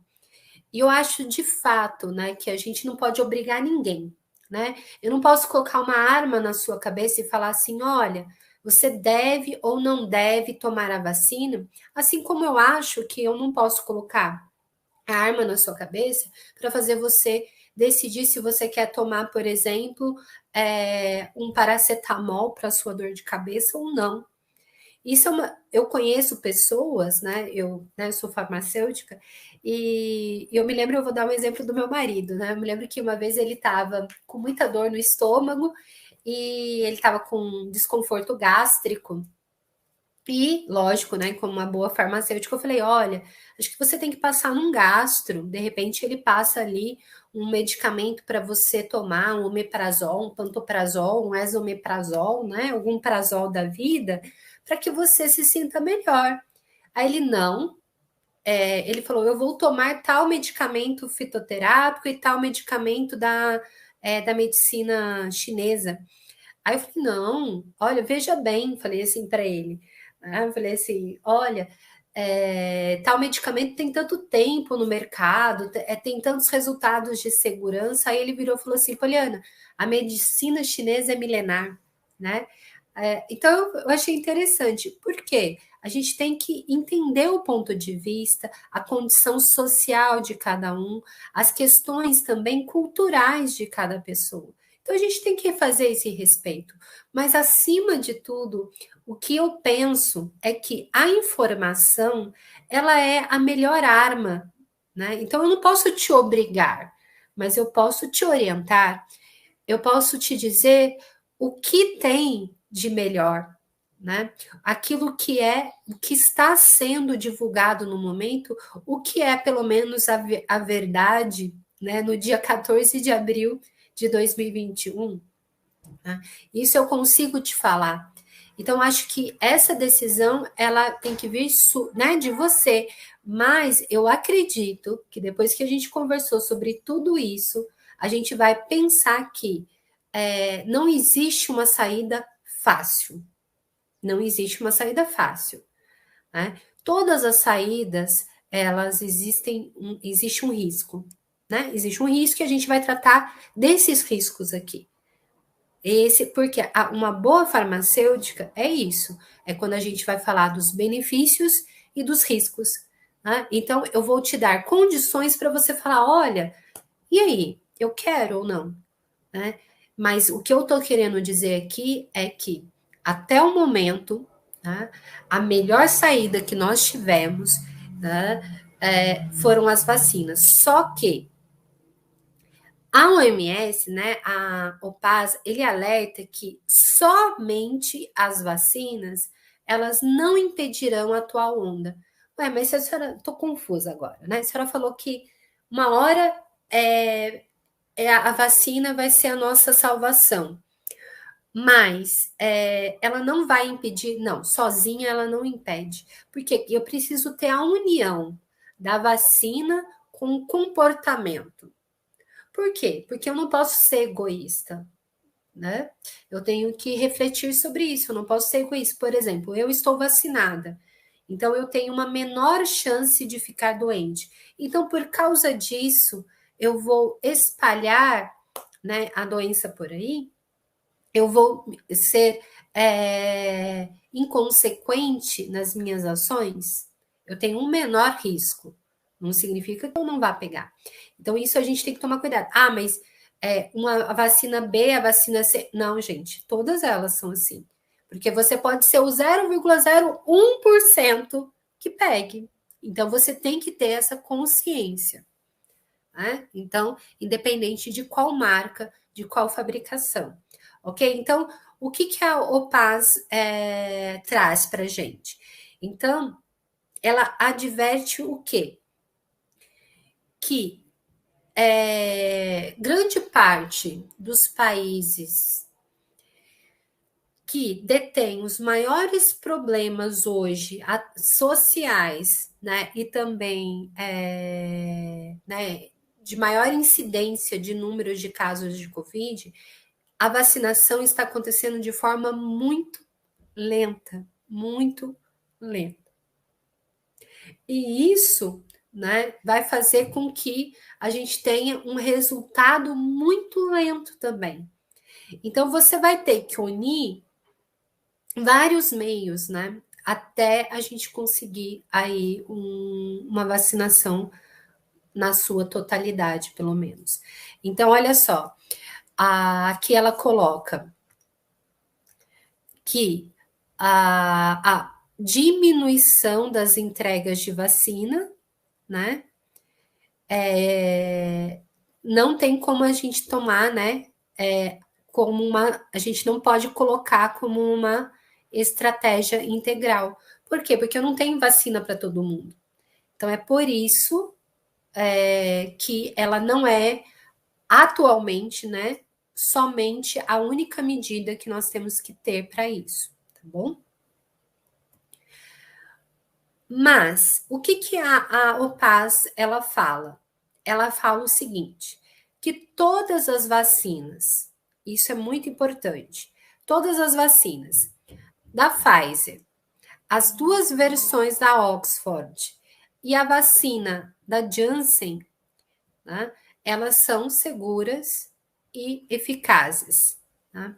E eu acho de fato, né, que a gente não pode obrigar ninguém, né? Eu não posso colocar uma arma na sua cabeça e falar assim, olha, você deve ou não deve tomar a vacina, assim como eu acho que eu não posso colocar a arma na sua cabeça para fazer você decidir se você quer tomar, por exemplo, um paracetamol para sua dor de cabeça ou não. Isso eu conheço pessoas, né? Eu sou farmacêutica e eu me lembro, eu vou dar um exemplo do meu marido, né? Eu me lembro que uma vez ele estava com muita dor no estômago e ele estava com desconforto gástrico. E, lógico, né, como uma boa farmacêutica, eu falei, olha, acho que você tem que passar num gastro. De repente, ele passa ali um medicamento para você tomar, um omeprazol, um pantoprazol, um esomeprazol, né, algum prazol da vida, para que você se sinta melhor. Aí ele, não. Ele falou, eu vou tomar tal medicamento fitoterápico e tal medicamento da medicina chinesa. Aí eu falei, não, olha, veja bem, falei assim para ele. Eu falei assim, olha, tal medicamento tem tanto tempo no mercado, tem tantos resultados de segurança. Aí ele virou e falou assim, Poliana, a medicina chinesa é milenar, né? Então eu achei interessante. Por quê? A gente tem que entender o ponto de vista, a condição social de cada um, as questões também culturais de cada pessoa. Então, a gente tem que fazer esse respeito. Mas, acima de tudo, o que eu penso é que a informação, ela é a melhor arma, né? Então, eu não posso te obrigar, mas eu posso te orientar, eu posso te dizer o que tem de melhor, né? Aquilo que é, o que está sendo divulgado no momento, o que é pelo menos a verdade, né? No dia 14 de abril de 2021, né? Isso eu consigo te falar. Então, acho que essa decisão, ela tem que vir, né, de você. Mas eu acredito que depois que a gente conversou sobre tudo isso, a gente vai pensar que não existe uma saída fácil. Não existe uma saída fácil, né? Todas as saídas, elas existe um risco, né? Existe um risco e a gente vai tratar desses riscos aqui. Porque uma boa farmacêutica é isso, é quando a gente vai falar dos benefícios e dos riscos, né? Então, eu vou te dar condições para você falar, olha, e aí, eu quero ou não, né? Mas o que eu estou querendo dizer aqui é que, até o momento, né, a melhor saída que nós tivemos, né, foram as vacinas. Só que a OMS, né, a OPAS, ele alerta que somente as vacinas, elas não impedirão a atual onda. Ué, mas a senhora, estou confusa agora, né? A senhora falou que uma hora a vacina vai ser a nossa salvação, mas ela não vai impedir, não, sozinha ela não impede, porque eu preciso ter a união da vacina com o comportamento. Por quê? Porque eu não posso ser egoísta, né? Eu tenho que refletir sobre isso, eu não posso ser egoísta. Por exemplo, eu estou vacinada, então eu tenho uma menor chance de ficar doente. Então, por causa disso, eu vou espalhar, né, a doença por aí, eu vou ser inconsequente nas minhas ações, eu tenho um menor risco. Não significa que eu não vá pegar. Então, isso a gente tem que tomar cuidado. Ah, mas a vacina B, a vacina C. Não, gente, todas elas são assim. Porque você pode ser o 0,01% que pegue. Então, você tem que ter essa consciência, né? Então, independente de qual marca, de qual fabricação. Ok? Então, o que a OPAS traz para a gente? Então, ela adverte o quê? Que grande parte dos países que detêm os maiores problemas hoje sociais, né, e também né, de maior incidência de números de casos de Covid, a vacinação está acontecendo de forma muito lenta, muito lenta. E isso, né, vai fazer com que a gente tenha um resultado muito lento também. Então, você vai ter que unir vários meios, né, até a gente conseguir aí uma vacinação na sua totalidade, pelo menos. Então, olha só, aqui ela coloca que a diminuição das entregas de vacina, né, não tem como a gente tomar, né, a gente não pode colocar como uma estratégia integral. Por quê? Porque eu não tenho vacina para todo mundo. Então, é por isso que ela não é, atualmente, né, somente a única medida que nós temos que ter para isso, tá bom? Mas, o que a OPAS, ela fala? Ela fala o seguinte, que todas as vacinas, isso é muito importante, todas as vacinas da Pfizer, as duas versões da Oxford e a vacina da Janssen, né, elas são seguras e eficazes. Né?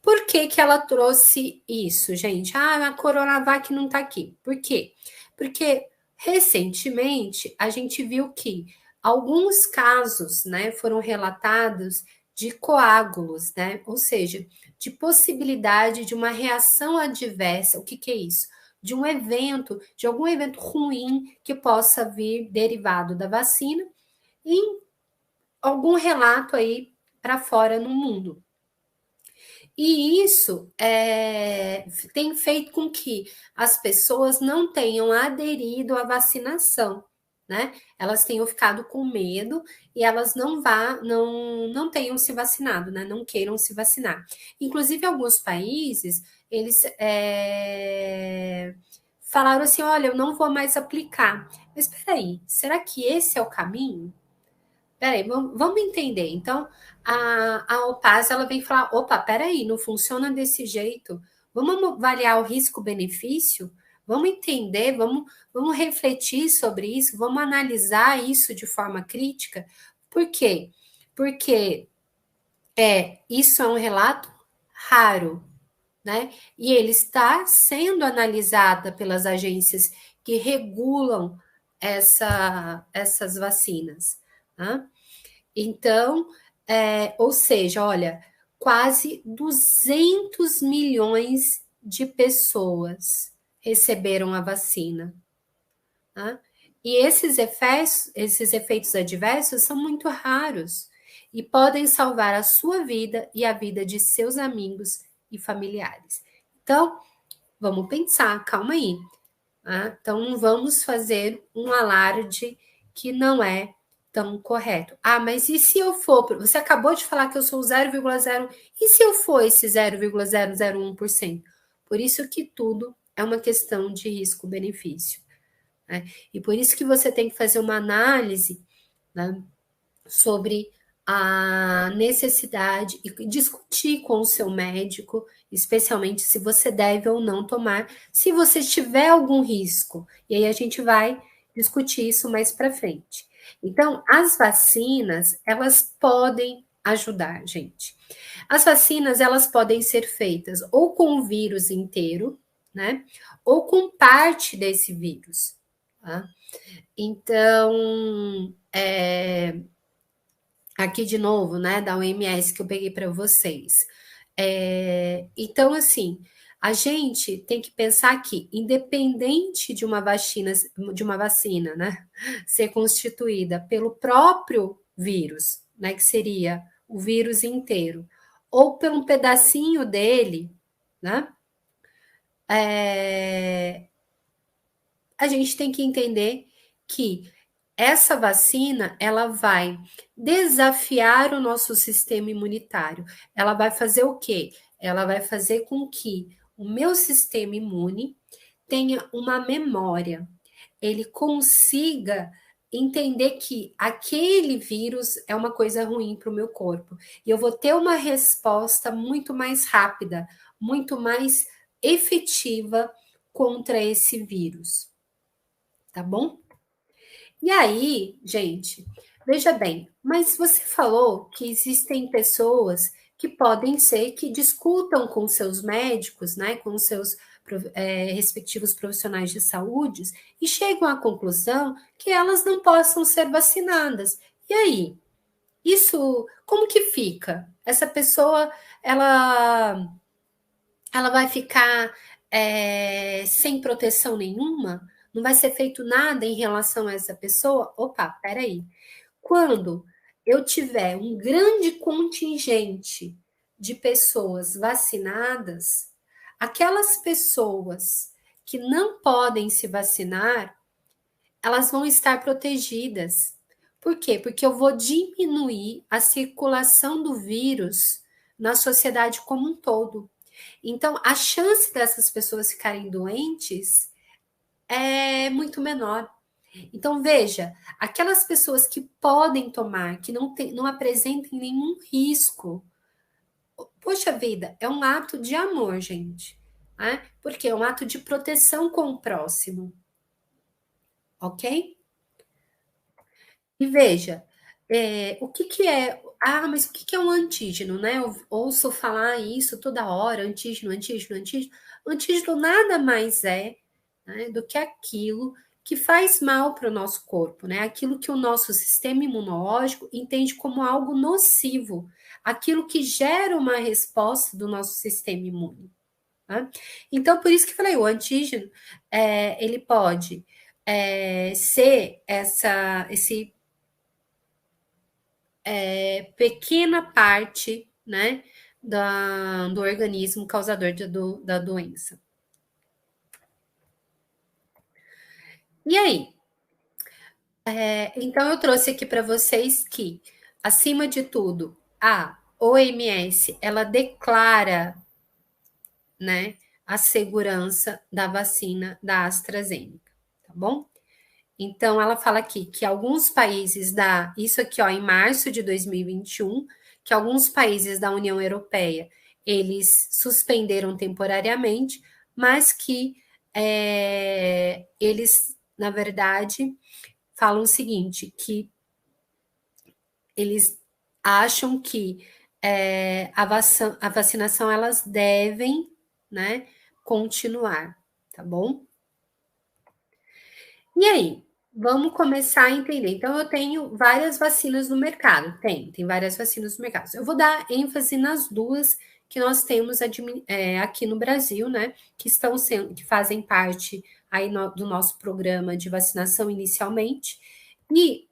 Por que ela trouxe isso, gente? A Coronavac não está aqui. Por quê? Porque recentemente a gente viu que alguns casos, né, foram relatados de coágulos, né? Ou seja, de possibilidade de uma reação adversa. O que é isso? De um evento, de algum evento ruim que possa vir derivado da vacina em algum relato aí para fora no mundo. E isso tem feito com que as pessoas não tenham aderido à vacinação, né? Elas tenham ficado com medo e elas não tenham se vacinado, né? Não queiram se vacinar. Inclusive, alguns países, eles falaram assim, olha, eu não vou mais aplicar. Mas espera aí, será que esse é o caminho? Peraí, vamos entender. Então, a OPAS, ela vem falar, opa, peraí, não funciona desse jeito. Vamos avaliar o risco-benefício? Vamos entender, vamos refletir sobre isso, vamos analisar isso de forma crítica. Por quê? Porque isso é um relato raro, né? E ele está sendo analisada pelas agências que regulam essas vacinas, né? Então, ou seja, olha, quase 200 milhões de pessoas receberam a vacina. Tá? E esses efeitos adversos são muito raros e podem salvar a sua vida e a vida de seus amigos e familiares. Então, vamos pensar, calma aí. Tá? Então, não vamos fazer um alarde que não é tão correto. Ah, mas e se eu for? Você acabou de falar que eu sou 0,01. E se eu for esse 0,001%? Por isso que tudo é uma questão de risco-benefício. Né? E por isso que você tem que fazer uma análise, né, sobre a necessidade e discutir com o seu médico, especialmente se você deve ou não tomar, se você tiver algum risco. E aí a gente vai discutir isso mais para frente. Então, as vacinas, elas podem ajudar, gente. As vacinas, elas podem ser feitas ou com o vírus inteiro, né? Ou com parte desse vírus, tá? Então, aqui de novo, né, da OMS que eu peguei para vocês. Então, assim, a gente tem que pensar que, independente de uma vacina, né, ser constituída pelo próprio vírus, né, que seria o vírus inteiro, ou por um pedacinho dele, né, a gente tem que entender que essa vacina, ela vai desafiar o nosso sistema imunitário. Ela vai fazer o quê? Ela vai fazer com que o meu sistema imune tenha uma memória. Ele consiga entender que aquele vírus é uma coisa ruim para o meu corpo. E eu vou ter uma resposta muito mais rápida, muito mais efetiva contra esse vírus. Tá bom? E aí, gente, veja bem, mas você falou que existem pessoas que podem ser que discutam com seus médicos, né, com seus respectivos profissionais de saúde e chegam à conclusão que elas não possam ser vacinadas. E aí? Isso, como que fica? Essa pessoa, ela vai ficar sem proteção nenhuma? Não vai ser feito nada em relação a essa pessoa? Opa, peraí. Quando eu tiver um grande contingente de pessoas vacinadas, aquelas pessoas que não podem se vacinar, elas vão estar protegidas. Por quê? Porque eu vou diminuir a circulação do vírus na sociedade como um todo. Então, a chance dessas pessoas ficarem doentes é muito menor. Então, veja, aquelas pessoas que podem tomar, que não apresentem nenhum risco, poxa vida, é um ato de amor, gente. Né? Porque é um ato de proteção com o próximo. Ok? E veja, o que é. Ah, mas o que é um antígeno, né? Eu ouço falar isso toda hora: antígeno, antígeno, antígeno. Antígeno nada mais é, né, do que aquilo que faz mal para o nosso corpo, né? Aquilo que o nosso sistema imunológico entende como algo nocivo, aquilo que gera uma resposta do nosso sistema imune. Tá? Então, por isso que eu falei, o antígeno, ele pode ser esse pequena parte, né, do organismo causador da doença. E aí? Então, eu trouxe aqui para vocês que, acima de tudo, a OMS, ela declara, né, a segurança da vacina da AstraZeneca, tá bom? Então, ela fala aqui que alguns países isso aqui, ó, em março de 2021, que alguns países da União Europeia, eles suspenderam temporariamente, mas que eles, na verdade, falam o seguinte, que eles acham que a vacinação, elas devem, né, continuar, tá bom? E aí, vamos começar a entender. Então, eu tenho várias vacinas no mercado. Tem várias vacinas no mercado. Eu vou dar ênfase nas duas que nós temos aqui no Brasil, né? Que fazem parte aí do nosso programa de vacinação inicialmente. E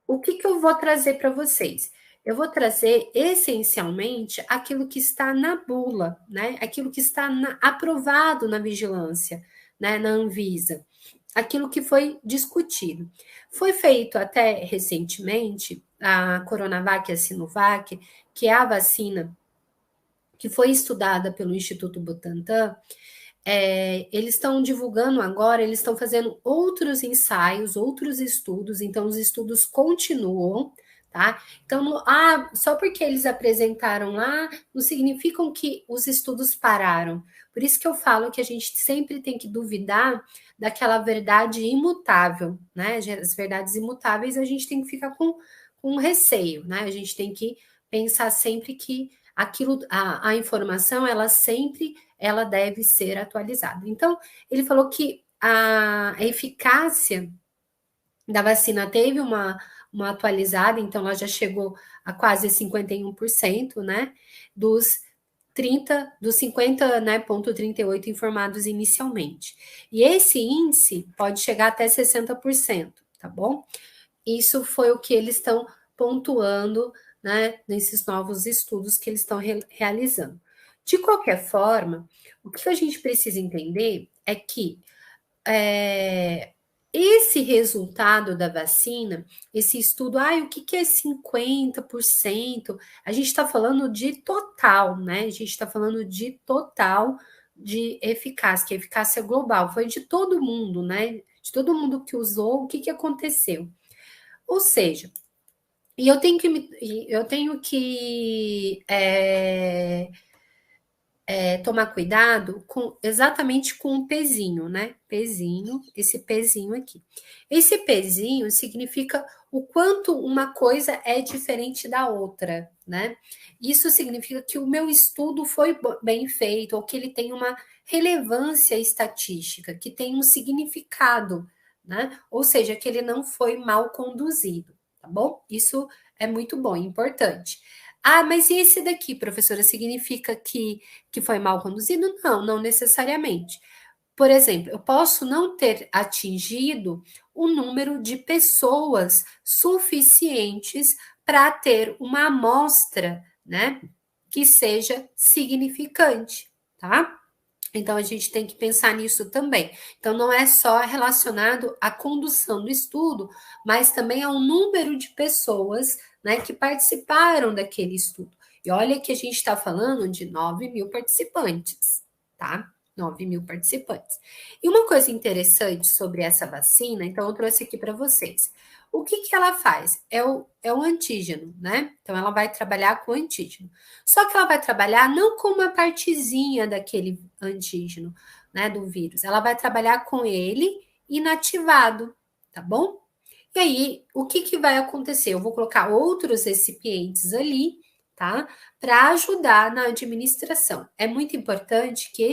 o que eu vou trazer para vocês? Eu vou trazer essencialmente aquilo que está na bula, né? Aquilo que está aprovado na vigilância, né? Na Anvisa, aquilo que foi discutido. Foi feito até recentemente a Coronavac e a Sinovac, que é a vacina que foi estudada pelo Instituto Butantan. Eles estão divulgando agora, eles estão fazendo outros ensaios, outros estudos, então os estudos continuam, tá? Então, só porque eles apresentaram lá, não significa que os estudos pararam. Por isso que eu falo que a gente sempre tem que duvidar daquela verdade imutável, né? As verdades imutáveis a gente tem que ficar com receio, né? A gente tem que pensar sempre que a informação, ela deve ser atualizada. Então, ele falou que a eficácia da vacina teve uma atualizada, então ela já chegou a quase 51%, né, dos 50, né, 38 informados inicialmente. E esse índice pode chegar até 60%, tá bom? Isso foi o que eles estão pontuando, né, nesses novos estudos que eles estão realizando. De qualquer forma, o que a gente precisa entender é que esse resultado da vacina, esse estudo, o que é 50%? A gente está falando de total, né? A gente está falando de total de eficácia, que é eficácia global, foi de todo mundo, né? De todo mundo que usou, o que aconteceu? Ou seja, e eu tenho que tomar cuidado exatamente com o pezinho, né? Pezinho, esse pezinho aqui. Esse pezinho significa o quanto uma coisa é diferente da outra, né? Isso significa que o meu estudo foi bem feito, ou que ele tem uma relevância estatística, que tem um significado, né? Ou seja, que ele não foi mal conduzido, tá bom? Isso é muito bom, importante. Mas e esse daqui, professora, significa que foi mal conduzido? Não, não necessariamente. Por exemplo, eu posso não ter atingido o número de pessoas suficientes para ter uma amostra, né, que seja significante, tá? Então, a gente tem que pensar nisso também. Então, não é só relacionado à condução do estudo, mas também ao número de pessoas, né, que participaram daquele estudo. E olha que a gente está falando de 9.000 participantes, tá? 9.000 participantes. E uma coisa interessante sobre essa vacina, então eu trouxe aqui para vocês. O que ela faz? É o antígeno, né? Então, ela vai trabalhar com antígeno. Só que ela vai trabalhar não com uma partezinha daquele antígeno, né, do vírus. Ela vai trabalhar com ele inativado, tá bom? E aí, o que vai acontecer? Eu vou colocar outros recipientes ali, tá? Para ajudar na administração. É muito importante que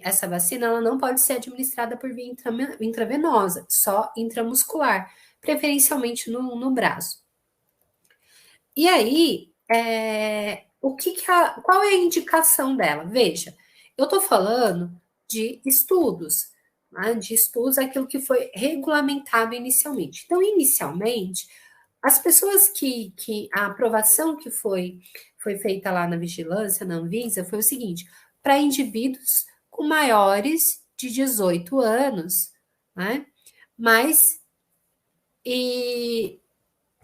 essa vacina ela não pode ser administrada por via intravenosa, só intramuscular, preferencialmente no braço. E aí, qual é a indicação dela? Veja, eu estou falando de estudos, né? De estudos, aquilo que foi regulamentado inicialmente. Então, inicialmente, as pessoas que a aprovação que foi feita lá na vigilância, na Anvisa, foi o seguinte: para indivíduos com maiores de 18 anos, né?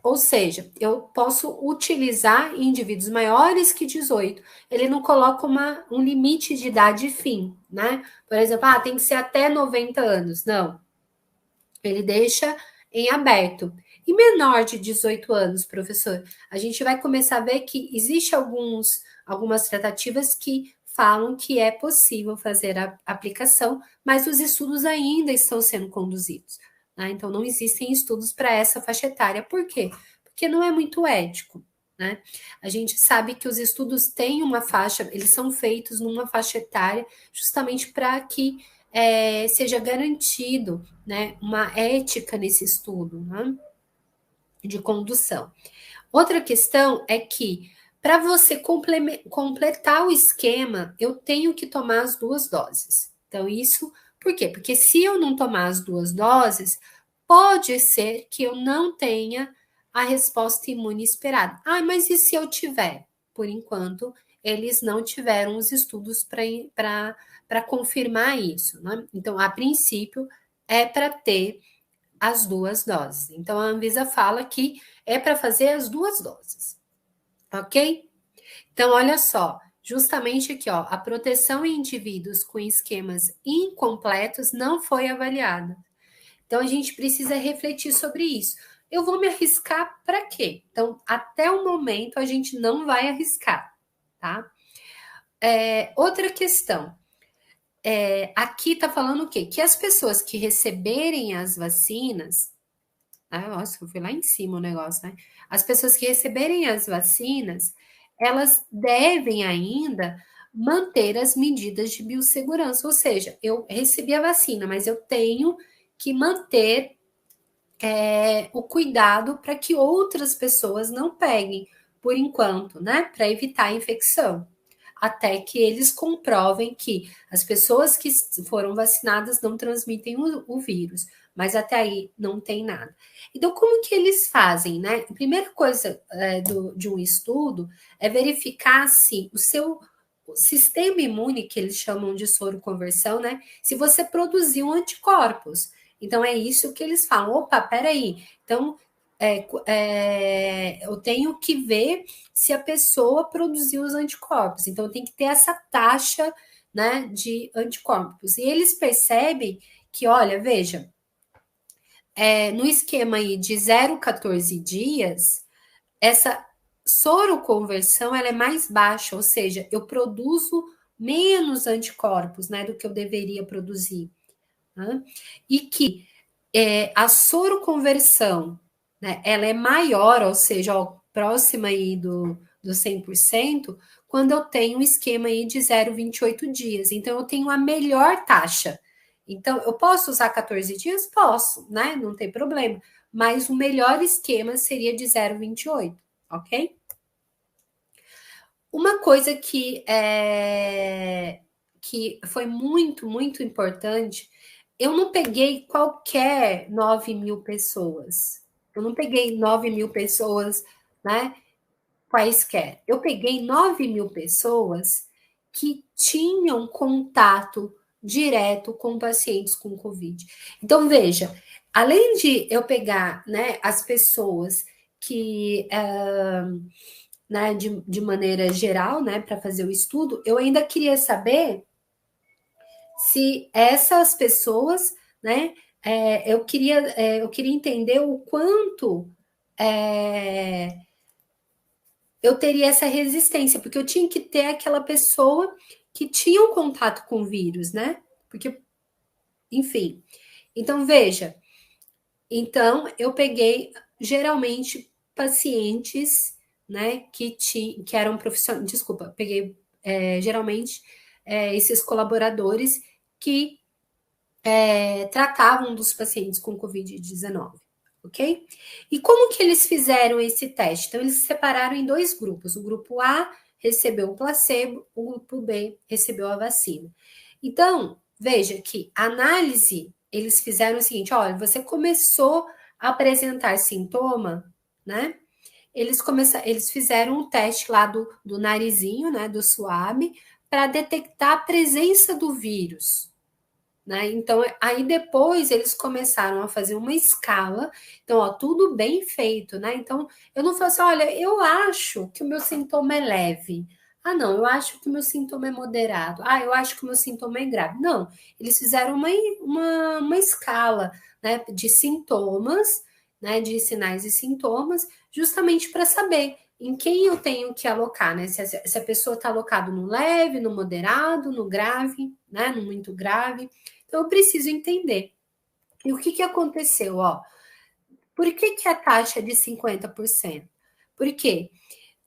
Ou seja, eu posso utilizar indivíduos maiores que 18. Ele não coloca um limite de idade fim, né? Por exemplo, tem que ser até 90 anos. Não. Ele deixa em aberto. E menor de 18 anos, professor? A gente vai começar a ver que existe algumas tratativas que falam que é possível fazer a aplicação, mas os estudos ainda estão sendo conduzidos. Né? Então, não existem estudos para essa faixa etária. Por quê? Porque não é muito ético. Né? A gente sabe que os estudos têm uma faixa, eles são feitos numa faixa etária justamente para que seja garantido, né, uma ética nesse estudo, né, de condução. Outra questão é que, para você completar o esquema, eu tenho que tomar as 2 doses. Então, isso, por quê? Porque se eu não tomar as 2 doses, pode ser que eu não tenha a resposta imune esperada. Mas e se eu tiver? Por enquanto, eles não tiveram os estudos para confirmar isso, né? Então, a princípio, é para ter as 2 doses. Então, a Anvisa fala que é para fazer as 2 doses, ok? Então, olha só, justamente aqui, ó, a proteção em indivíduos com esquemas incompletos não foi avaliada. Então, a gente precisa refletir sobre isso. Eu vou me arriscar para quê? Então, até o momento, a gente não vai arriscar, tá? Outra questão. Aqui tá falando o quê? Que as pessoas que receberem as vacinas. Nossa, eu fui lá em cima o negócio, né? As pessoas que receberem as vacinas, elas devem ainda manter as medidas de biossegurança. Ou seja, eu recebi a vacina, mas eu tenho que manter o cuidado para que outras pessoas não peguem, por enquanto, né? Para evitar a infecção. Até que eles comprovem que as pessoas que foram vacinadas não transmitem o vírus. Mas até aí não tem nada. Então, como que eles fazem, né? A primeira coisa de um estudo é verificar se o seu sistema imune, que eles chamam de soroconversão, né? Se você produziu anticorpos. Então, é isso que eles falam. Opa, peraí. Então, eu tenho que ver se a pessoa produziu os anticorpos. Então, tem que ter essa taxa, né, de anticorpos. E eles percebem que, olha, veja, no esquema aí de 0 a 14 dias, essa soroconversão ela é mais baixa, ou seja, eu produzo menos anticorpos, né, do que eu deveria produzir. Né? E que a soroconversão, né, ela é maior, ou seja, próxima aí do 100%, quando eu tenho um esquema aí de 0,28 dias. Então, eu tenho a melhor taxa. Então, eu posso usar 14 dias? Posso, né? Não tem problema. Mas o melhor esquema seria de 0,28, ok? Uma coisa que foi muito, muito importante, eu não peguei qualquer 9.000 pessoas. Eu não peguei 9.000 pessoas, né? Quaisquer. Eu peguei 9.000 pessoas que tinham contato direto com pacientes com Covid. Então, veja, além de eu pegar, né, as pessoas que, né, de maneira geral, né, para fazer o estudo, eu ainda queria saber se essas pessoas, né, eu queria entender o quanto eu teria essa resistência, porque eu tinha que ter aquela pessoa que tinha um contato com o vírus, né? Porque, enfim. Então, veja. Então, eu peguei, geralmente, pacientes, né, que eram profissionais. Desculpa, peguei, geralmente, esses colaboradores que tratavam dos pacientes com Covid-19, ok? E como que eles fizeram esse teste? Então, eles se separaram em 2 grupos. O grupo A recebeu o placebo, o grupo B recebeu a vacina. Então, veja que a análise, eles fizeram o seguinte, olha, você começou a apresentar sintoma, né? Eles fizeram um teste lá do narizinho, né, do suave, para detectar a presença do vírus. Né? Então, aí depois eles começaram a fazer uma escala. Então, ó, tudo bem feito, né? Então, eu não falo assim, olha, eu acho que o meu sintoma é leve. Ah, não, eu acho que o meu sintoma é moderado. Ah, eu acho que o meu sintoma é grave. Não, eles fizeram uma escala, né, de sintomas, né, de sinais e sintomas, justamente para saber em quem eu tenho que alocar, né? Se a pessoa está alocada no leve, no moderado, no grave, né, no muito grave. Então, eu preciso entender. E o que aconteceu? Ó, por que a taxa é de 50%? Porque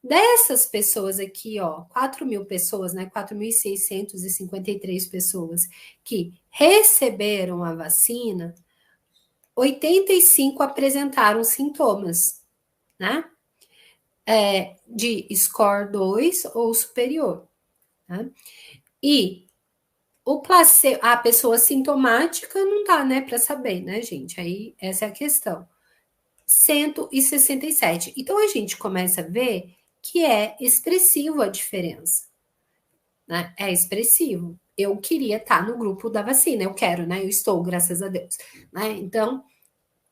dessas pessoas aqui, ó, 4.000 pessoas, né, 4.653 pessoas que receberam a vacina, 85 apresentaram sintomas, né? De score 2 ou superior. Né? E o placebo, a pessoa sintomática não dá, né, para saber, né, gente? Aí essa é a questão. 167. Então a gente começa a ver que é expressivo a diferença, né? É expressivo. Eu queria estar no grupo da vacina, eu quero, né? Eu estou, graças a Deus, né? Então,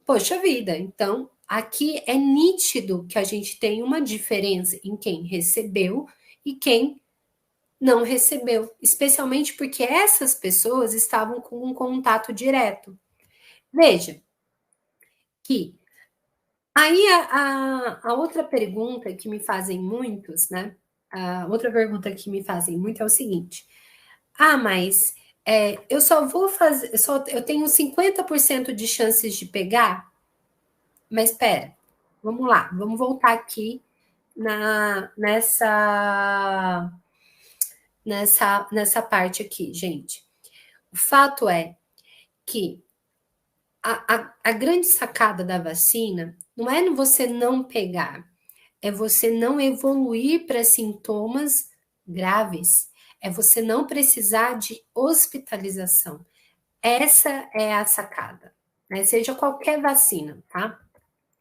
poxa vida, então aqui é nítido que a gente tem uma diferença em quem recebeu e quem não recebeu, especialmente porque essas pessoas estavam com um contato direto. Veja que aí a outra pergunta que me fazem muitos, né? A outra pergunta que me fazem muito é o seguinte: ah, mas eu só vou fazer, eu tenho 50% de chances de pegar? Mas espera, vamos lá, vamos voltar aqui nessa parte aqui, gente. O fato é que a grande sacada da vacina não é você não pegar, é você não evoluir para sintomas graves, é você não precisar de hospitalização. Essa é a sacada, né? Seja qualquer vacina, tá?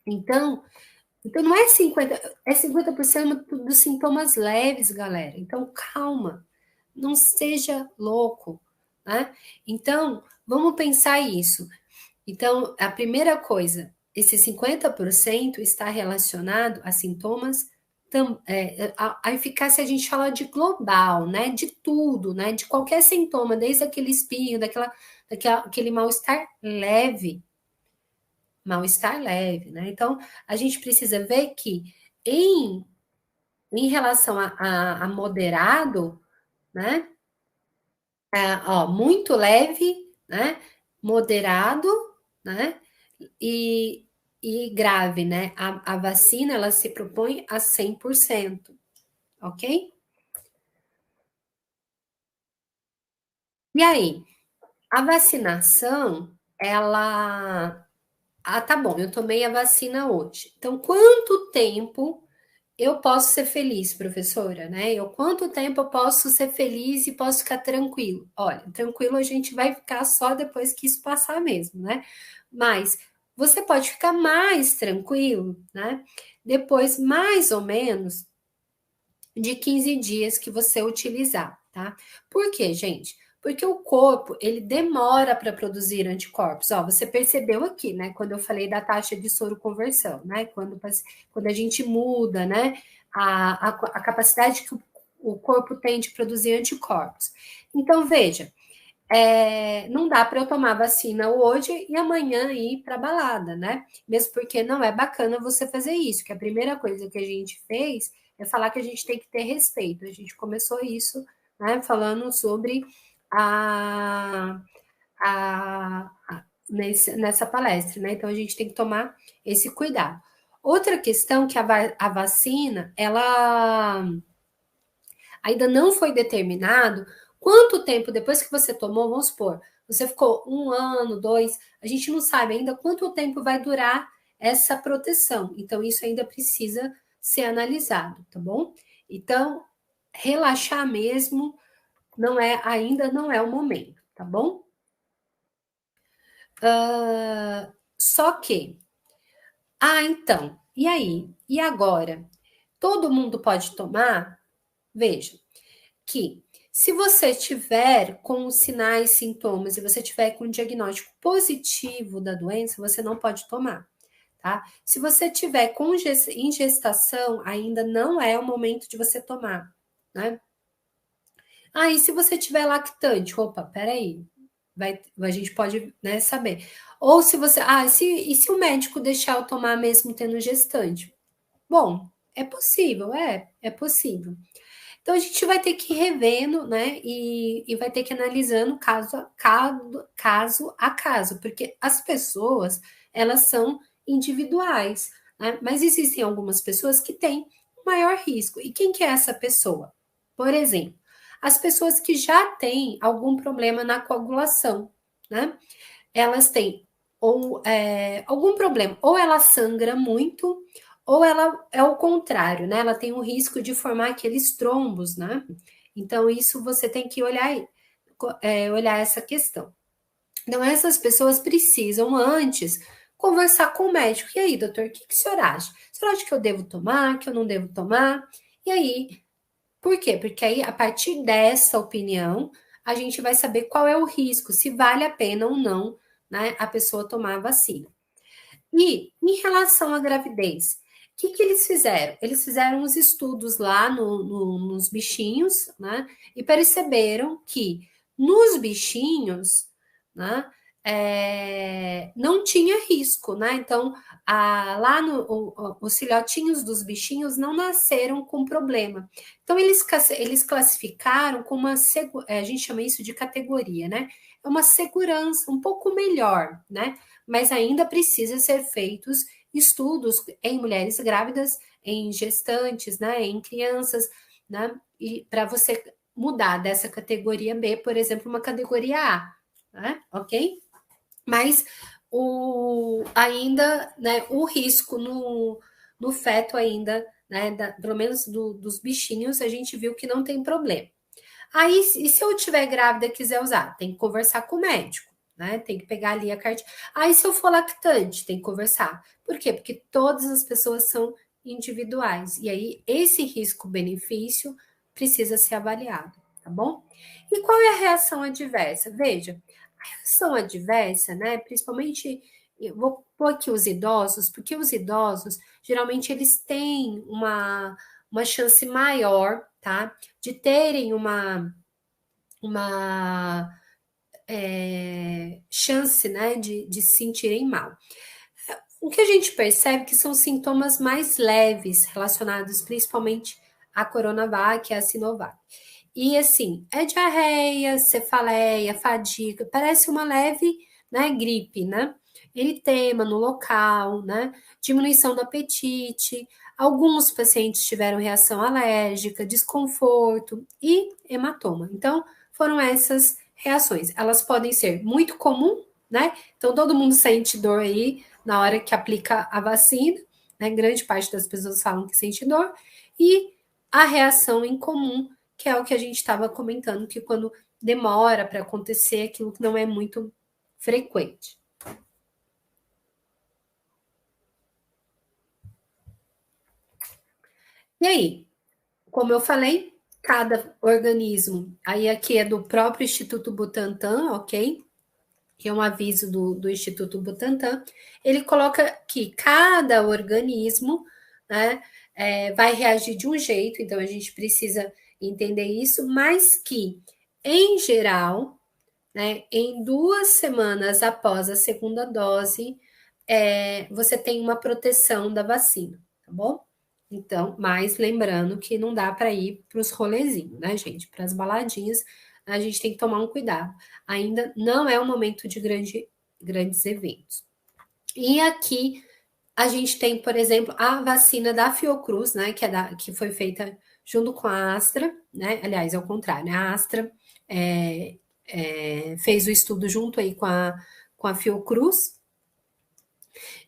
Então não é 50%, é 50% dos sintomas leves, galera. Então calma, não seja louco, né? Então, vamos pensar isso. Então, a primeira coisa, esse 50% está relacionado a sintomas, a eficácia a gente fala de global, né? De tudo, né? De qualquer sintoma, desde aquele espinho, aquele mal-estar leve, né? Então, a gente precisa ver que em relação a moderado, né? Ó, muito leve, né? Moderado, né? E, e grave, né? A vacina, ela se propõe a 100%, ok? E aí, a vacinação, ela... Ah, tá bom, eu tomei a vacina hoje. Então, quanto tempo eu posso ser feliz, professora, né? Quanto tempo eu posso ser feliz e posso ficar tranquilo? Olha, tranquilo a gente vai ficar só depois que isso passar mesmo, né? Mas você pode ficar mais tranquilo, né? Depois, mais ou menos, de 15 dias que você utilizar, tá? Por quê, gente? Porque o corpo, ele demora para produzir anticorpos. Ó, você percebeu aqui, né? Quando eu falei da taxa de soro-conversão, né? Quando a gente muda, né? A capacidade que o corpo tem de produzir anticorpos. Então, veja, não dá para eu tomar vacina hoje e amanhã ir para balada, né? Mesmo porque não é bacana você fazer isso, que a primeira coisa que a gente fez é falar que a gente tem que ter respeito. A gente começou isso, né, falando sobre a, nessa palestra, né? Então a gente tem que tomar esse cuidado. Outra questão que a vacina, ela ainda não foi determinado Quanto tempo depois que você tomou, vamos supor, você ficou 1 ano, 2, a gente não sabe ainda quanto tempo vai durar essa proteção. Então, isso ainda precisa ser analisado, tá bom? Então, relaxar mesmo ainda não é o momento, tá bom? Só que, então, e aí? E agora? Todo mundo pode tomar? Veja, que se você tiver com os sinais, sintomas e você tiver com o diagnóstico positivo da doença, você não pode tomar, tá? Se você tiver em gestação, ainda não é o momento de você tomar, né? E se você tiver lactante, opa, peraí, a gente pode, né, saber. Ou se você, e se o médico deixar eu tomar mesmo tendo gestante? Bom, é possível, é possível. Então a gente vai ter que ir revendo, né? E vai ter que ir analisando caso a caso, porque as pessoas elas são individuais, né? Mas existem algumas pessoas que têm maior risco. E quem que é essa pessoa? Por exemplo, as pessoas que já têm algum problema na coagulação, né? Elas têm algum problema, ou ela sangra muito, ou ela é o contrário, né? Ela tem o risco de formar aqueles trombos, né? Então, isso você tem que olhar essa questão. Então, essas pessoas precisam antes conversar com o médico. E aí, doutor, o que o senhor acha? O senhor acha que eu devo tomar, que eu não devo tomar? E aí, por quê? Porque aí, a partir dessa opinião, a gente vai saber qual é o risco, se vale a pena ou não, né, a pessoa tomar a vacina. E em relação à gravidez, o que eles fizeram? Eles fizeram os estudos lá nos bichinhos, né? E perceberam que nos bichinhos, né? Não tinha risco, né? Então, lá os filhotinhos dos bichinhos não nasceram com problema. Então, eles classificaram com a gente chama isso de categoria, né? É uma segurança um pouco melhor, né? Mas ainda precisa ser feitos estudos em mulheres grávidas, em gestantes, né, em crianças, né, e para você mudar dessa categoria B, por exemplo, uma categoria A, né, ok? Mas ainda, né, o risco no feto ainda, né, pelo menos dos bichinhos, a gente viu que não tem problema. Aí, e se eu estiver grávida e quiser usar? Tem que conversar com o médico, né? Tem que pegar ali a carta. Aí, se eu for lactante, tem que conversar. Por quê? Porque todas as pessoas são individuais. E aí, esse risco-benefício precisa ser avaliado, tá bom? E qual é a reação adversa? Veja, a reação adversa, né? Principalmente, eu vou pôr aqui os idosos, porque os idosos, geralmente, eles têm uma chance maior, tá? De terem uma chance, né, de se sentirem mal. O que a gente percebe que são sintomas mais leves relacionados principalmente à Coronavac e à Sinovac. E assim, é diarreia, cefaleia, fadiga, parece uma leve, né, gripe, né? Eritema no local, né? Diminuição do apetite. Alguns pacientes tiveram reação alérgica, desconforto e hematoma. Então, foram essas reações. Elas podem ser muito comum, né? Então, todo mundo sente dor aí na hora que aplica a vacina, né? Grande parte das pessoas falam que sente dor. E a reação incomum, que é o que a gente estava comentando, que quando demora para acontecer, aquilo que não é muito frequente. E aí, como eu falei, cada organismo, aí aqui é do próprio Instituto Butantan, ok? Que é um aviso do Instituto Butantan, ele coloca que cada organismo, né, vai reagir de um jeito, então a gente precisa entender isso, mas que, em geral, né, em 2 semanas após a segunda dose, você tem uma proteção da vacina, tá bom? Então, mas lembrando que não dá para ir para os rolezinhos, né, gente? Para as baladinhas, a gente tem que tomar um cuidado. Ainda não é o momento de grandes eventos. E aqui A gente tem, por exemplo, a vacina da Fiocruz, né, que foi feita junto com a Astra, né? Aliás, é o contrário, né? A Astra fez o estudo junto aí com a Fiocruz.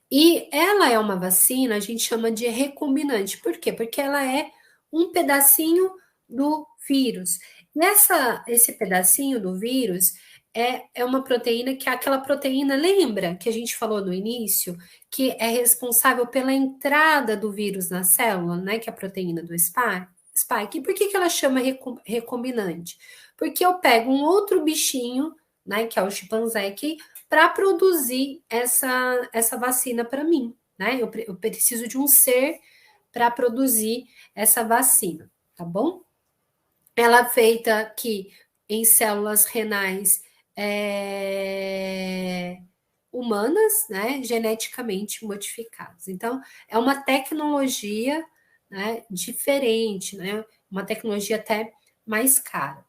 E ela é uma vacina, a gente chama de recombinante. Por quê? Porque ela é um pedacinho do vírus. Esse pedacinho do vírus é uma proteína que é aquela proteína, lembra que a gente falou no início, que é responsável pela entrada do vírus na célula, né? Que é a proteína do spike. E por que ela chama recombinante? Porque eu pego um outro bichinho, né? Que é o chimpanzé aqui, para produzir essa vacina para mim, né? Eu preciso de um ser para produzir essa vacina, tá bom? Ela é feita aqui em células renais humanas, né? Geneticamente modificadas. Então, é uma tecnologia, né, diferente, né? Uma tecnologia até mais cara.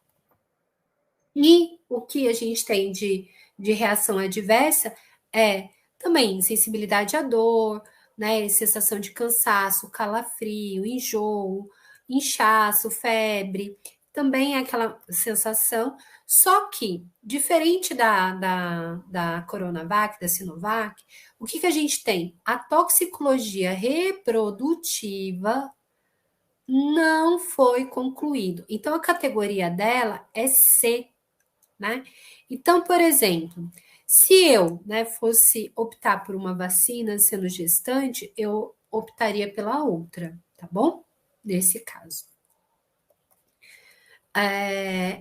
E o que a gente tem de reação adversa é também sensibilidade à dor, né? Sensação de cansaço, calafrio, enjoo, inchaço, febre. Também é aquela sensação, só que, diferente da Coronavac, da Sinovac, o que a gente tem? A toxicologia reprodutiva não foi concluído. Então, a categoria dela é C, né? Então, por exemplo, se eu, né, fosse optar por uma vacina sendo gestante, eu optaria pela outra, tá bom? Nesse caso.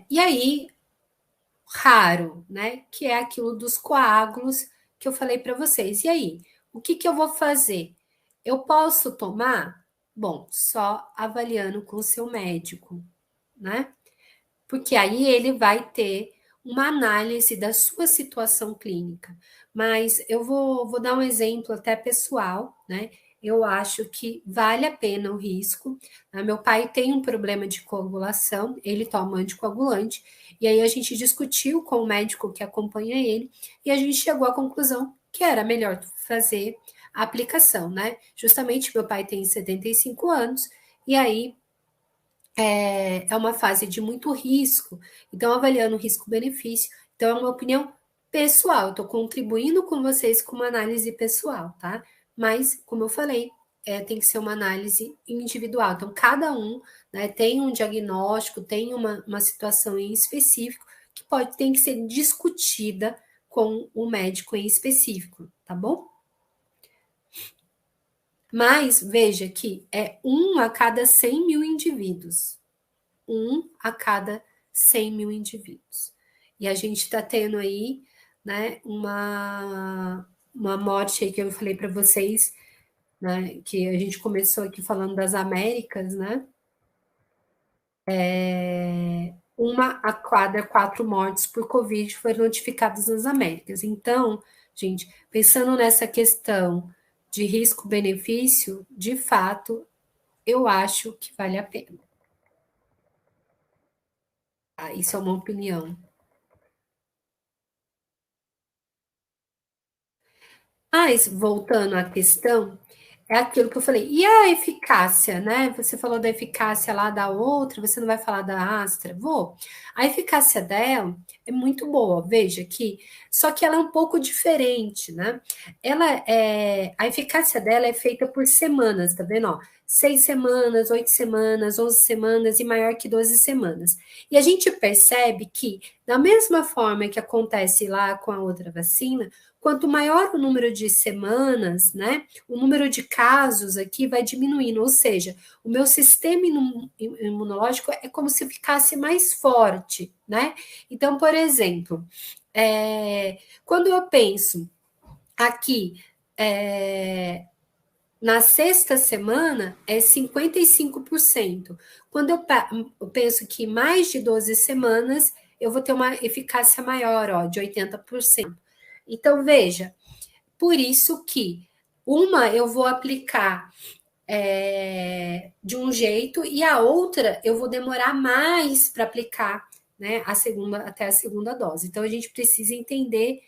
E aí, raro, né? Que é aquilo dos coágulos que eu falei para vocês. E aí, o que eu vou fazer? Eu posso tomar? Bom, só avaliando com o seu médico, né? Porque aí ele vai ter uma análise da sua situação clínica. Mas eu vou dar um exemplo até pessoal, né? Eu acho que vale a pena o risco. Meu pai tem um problema de coagulação, ele toma anticoagulante, e aí a gente discutiu com o médico que acompanha ele, e a gente chegou à conclusão que era melhor fazer a aplicação, né? Justamente meu pai tem 75 anos, e aí é uma fase de muito risco, então avaliando o risco-benefício. Então, é uma opinião pessoal, eu estou contribuindo com vocês com uma análise pessoal, tá? Mas, como eu falei, tem que ser uma análise individual. Então, cada um, né, tem um diagnóstico, tem uma situação em específico que tem que ser discutida com o médico em específico, tá bom? Mas veja que é 1 a cada 100 mil indivíduos. 1 a cada 100 mil indivíduos. E a gente está tendo aí, né, uma morte aí que eu falei para vocês, né, que a gente começou aqui falando das Américas, né? 1 a cada 4 mortes por Covid foram notificadas nas Américas. Então, gente, pensando nessa questão de risco-benefício, de fato, eu acho que vale a pena. Isso é uma opinião. Mas, voltando à questão, é aquilo que eu falei. E a eficácia, né? Você falou da eficácia lá da outra, você não vai falar da Astra? Vou. A eficácia dela é muito boa, veja que, só que ela é um pouco diferente, né? A eficácia dela é feita por semanas, tá vendo? Ó, 6 semanas, 8 semanas, 11 semanas e maior que 12 semanas. E a gente percebe que, da mesma forma que acontece lá com a outra vacina, quanto maior o número de semanas, né, o número de casos aqui vai diminuindo, ou seja, o meu sistema imunológico é como se ficasse mais forte, né? Então, por exemplo, quando eu penso aqui, na sexta semana é 55%. Quando eu penso que mais de 12 semanas, eu vou ter uma eficácia maior, ó, de 80%. Então, veja, por isso que uma eu vou aplicar de um jeito e a outra eu vou demorar mais para aplicar, né, até a segunda dose. Então, a gente precisa entender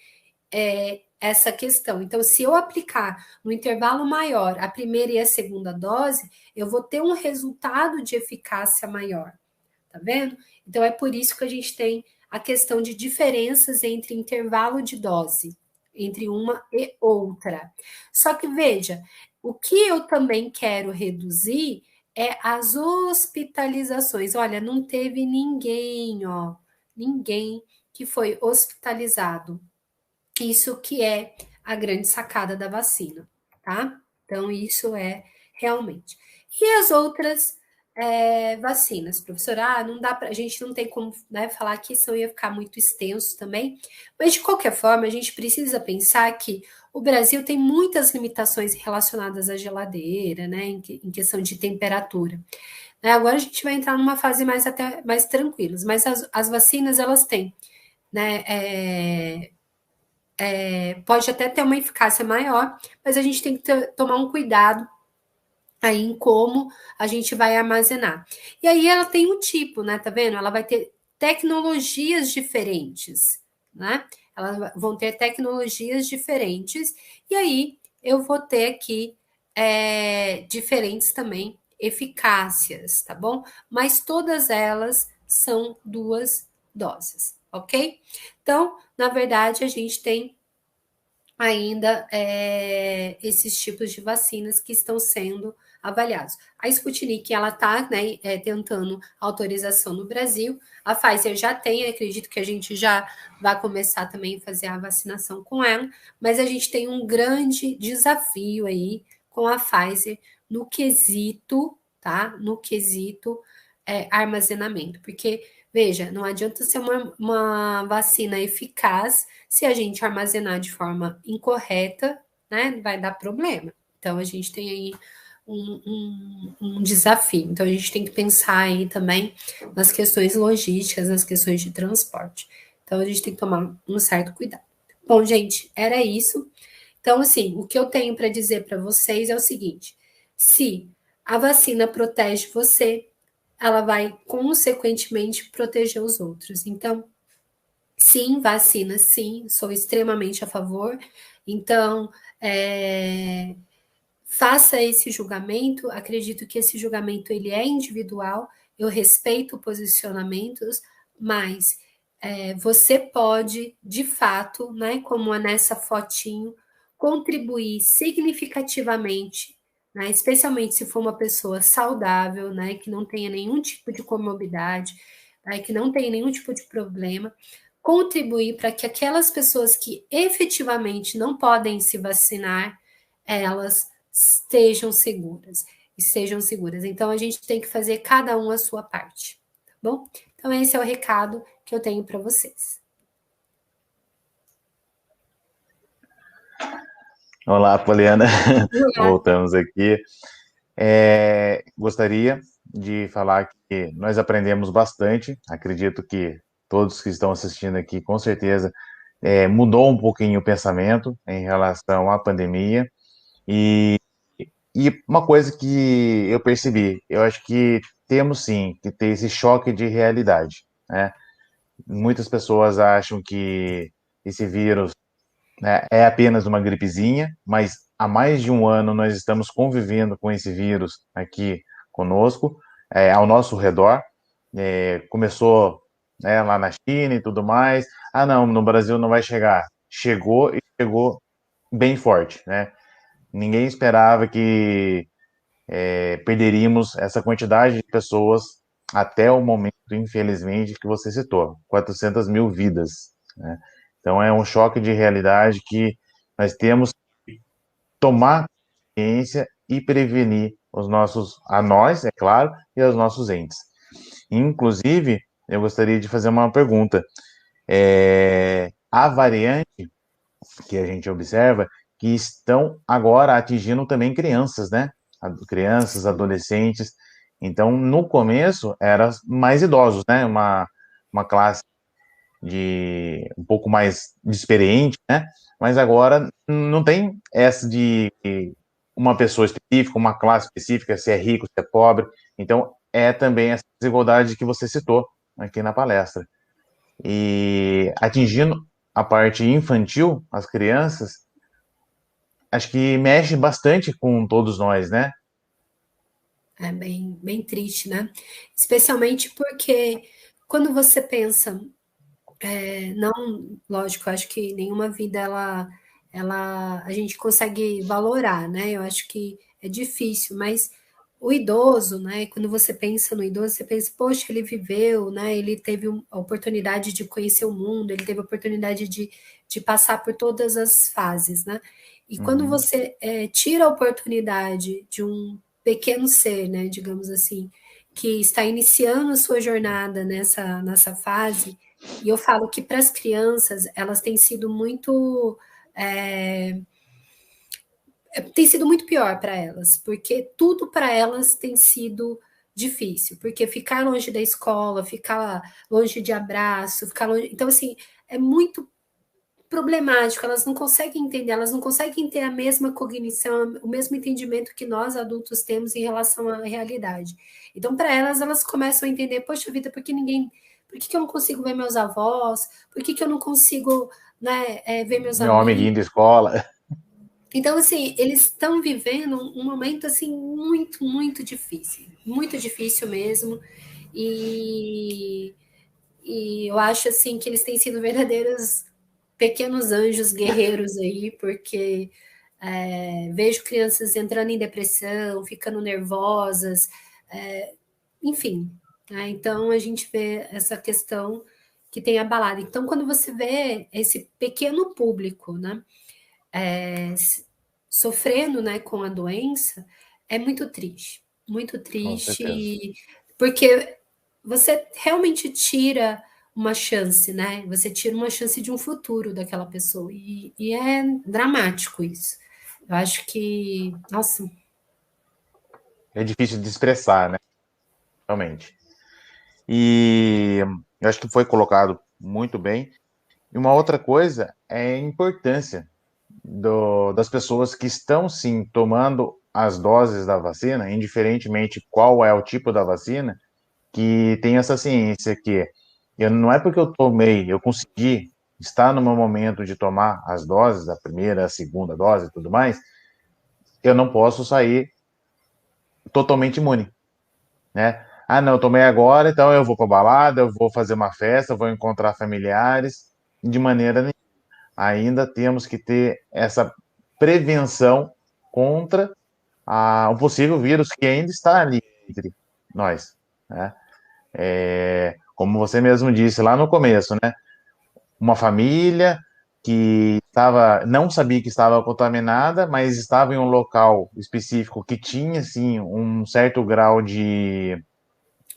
essa questão. Então, se eu aplicar no intervalo maior a primeira e a segunda dose, eu vou ter um resultado de eficácia maior, tá vendo? Então, é por isso que a gente tem a questão de diferenças entre intervalo de dose, entre uma e outra. Só que, veja, o que eu também quero reduzir é as hospitalizações. Olha, não teve ninguém, ó, ninguém que foi hospitalizado. Isso que é a grande sacada da vacina, tá? Então, isso é realmente. E as outras vacinas, professora? Não dá para a gente não tem como, né, falar que isso ia ficar muito extenso também, mas de qualquer forma, a gente precisa pensar que o Brasil tem muitas limitações relacionadas à geladeira, né, em questão de temperatura. Agora a gente vai entrar numa fase mais até mais tranquilas, mas as vacinas elas têm, né, pode até ter uma eficácia maior, mas a gente tem que tomar um cuidado aí em como a gente vai armazenar. E aí ela tem um tipo, né? Tá vendo? Ela vai ter tecnologias diferentes, né? Elas vão ter tecnologias diferentes, e aí eu vou ter aqui diferentes também eficácias, tá bom? Mas todas elas são 2 doses, ok? Então, na verdade, a gente tem ainda esses tipos de vacinas que estão sendo avaliados. A Sputnik, ela está, né, tentando autorização no Brasil, a Pfizer já tem, acredito que a gente já vai começar também a fazer a vacinação com ela, mas a gente tem um grande desafio aí com a Pfizer no quesito, tá? No quesito armazenamento, porque, veja, não adianta ser uma vacina eficaz se a gente armazenar de forma incorreta, né, vai dar problema. Então, a gente tem aí um desafio. Então, a gente tem que pensar aí também nas questões logísticas, nas questões de transporte. Então, a gente tem que tomar um certo cuidado. Bom, gente, era isso. Então, assim, o que eu tenho para dizer para vocês é o seguinte: se a vacina protege você, ela vai, consequentemente, proteger os outros. Então, sim, vacina, sim, sou extremamente a favor. Então, faça esse julgamento. Acredito que esse julgamento ele é individual. Eu respeito posicionamentos, mas você pode, de fato, né, como é nessa fotinho, contribuir significativamente, né, especialmente se for uma pessoa saudável, né, que não tenha nenhum tipo de comorbidade, né, que não tenha nenhum tipo de problema, contribuir para que aquelas pessoas que efetivamente não podem se vacinar, elas estejam seguras. Estejam seguras. Então, a gente tem que fazer cada um a sua parte, tá bom? Então, esse é o recado que eu tenho para vocês. Olá, Poliana. Voltamos aqui. Gostaria de falar que nós aprendemos bastante. Acredito que todos que estão assistindo aqui, com certeza, mudou um pouquinho o pensamento em relação à pandemia. E uma coisa que eu percebi, eu acho que temos sim que ter esse choque de realidade, né? Muitas pessoas acham que esse vírus, né, é apenas uma gripezinha, mas há mais de um ano nós estamos convivendo com esse vírus aqui conosco, ao nosso redor. Começou, né, lá na China e tudo mais. Ah, não, no Brasil não vai chegar. Chegou e chegou bem forte, né? Ninguém esperava que perderíamos essa quantidade de pessoas até o momento, infelizmente, que você citou, 400 mil vidas, né? Então é um choque de realidade que nós temos que tomar consciência e prevenir a nós, é claro, e aos nossos entes. Inclusive, eu gostaria de fazer uma pergunta. A variante que a gente observa que estão agora atingindo também crianças, né? Crianças, adolescentes. Então, no começo, era mais idosos, né? Uma classe de um pouco mais de experiente, né? Mas agora não tem essa de uma pessoa específica, uma classe específica, se é rico, se é pobre. Então, é também essa desigualdade que você citou aqui na palestra. E atingindo a parte infantil, as crianças, acho que mexe bastante com todos nós, né? É bem triste, né? Especialmente porque quando você pensa, não, lógico, eu acho que nenhuma vida a gente consegue valorar, né? Eu acho que é difícil, mas o idoso, né? Quando você pensa no idoso, você pensa, poxa, ele viveu, né? Ele teve a oportunidade de conhecer o mundo, ele teve a oportunidade de passar por todas as fases, né? E quando Uhum. você tira a oportunidade de um pequeno ser, né? Digamos assim, que está iniciando a sua jornada nessa fase, e eu falo que para as crianças, elas têm sido muito. É, tem sido muito pior para elas, porque tudo para elas tem sido difícil, porque ficar longe da escola, ficar longe de abraço, ficar longe. Então, assim, é muito problemático, elas não conseguem entender, elas não conseguem ter a mesma cognição, o mesmo entendimento que nós adultos temos em relação à realidade. Então, para elas, elas começam a entender, poxa vida, por que eu não consigo ver meus avós? Por que eu não consigo, né, ver meus Meu amigos? amiguinho de escola. Então, assim, eles estão vivendo um momento, assim, muito difícil mesmo, e, e eu acho, assim, que eles têm sido verdadeiros pequenos anjos guerreiros aí, porque vejo crianças entrando em depressão, ficando nervosas, enfim. Né? Então a gente vê essa questão que tem abalado. Então, quando você vê esse pequeno público, né, sofrendo, né, com a doença, é muito Com certeza. triste, porque você realmente tira uma chance, né? Você tira uma chance de um futuro daquela pessoa. E é dramático isso. Eu acho que, nossa, É difícil de expressar, né? Realmente. E eu acho que foi colocado muito bem. E uma outra coisa é a importância das pessoas que estão, sim, tomando as doses da vacina, indiferentemente qual é o tipo da vacina, que tem essa ciência que não é porque eu tomei, eu consegui estar no meu momento de tomar as doses, a primeira, a segunda dose e tudo mais, eu não posso sair totalmente imune, né? Ah, não, eu tomei agora, então eu vou para balada, eu vou fazer uma festa, eu vou encontrar familiares, de maneira nenhuma. Ainda temos que ter essa prevenção contra o possível vírus que ainda está ali entre nós, né? Como você mesmo disse lá no começo, né? Uma família que não sabia que estava contaminada, mas estava em um local específico que tinha, sim, um certo grau de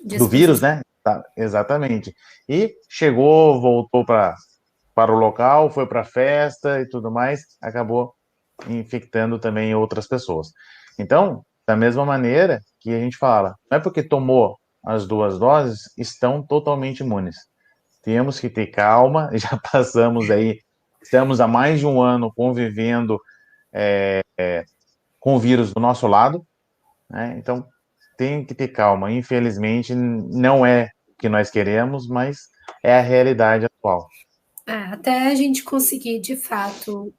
do vírus, exposição. né? Tá, exatamente. E chegou, voltou para o local, foi para a festa e tudo mais, acabou infectando também outras pessoas. Então, da mesma maneira que a gente fala, não é porque tomou as duas doses, estão totalmente imunes. Temos que ter calma, já passamos aí, estamos há mais de um ano convivendo com o vírus do nosso lado, né? Então, tem que ter calma. Infelizmente, não é o que nós queremos, mas é a realidade atual. Até a gente conseguir, de fato,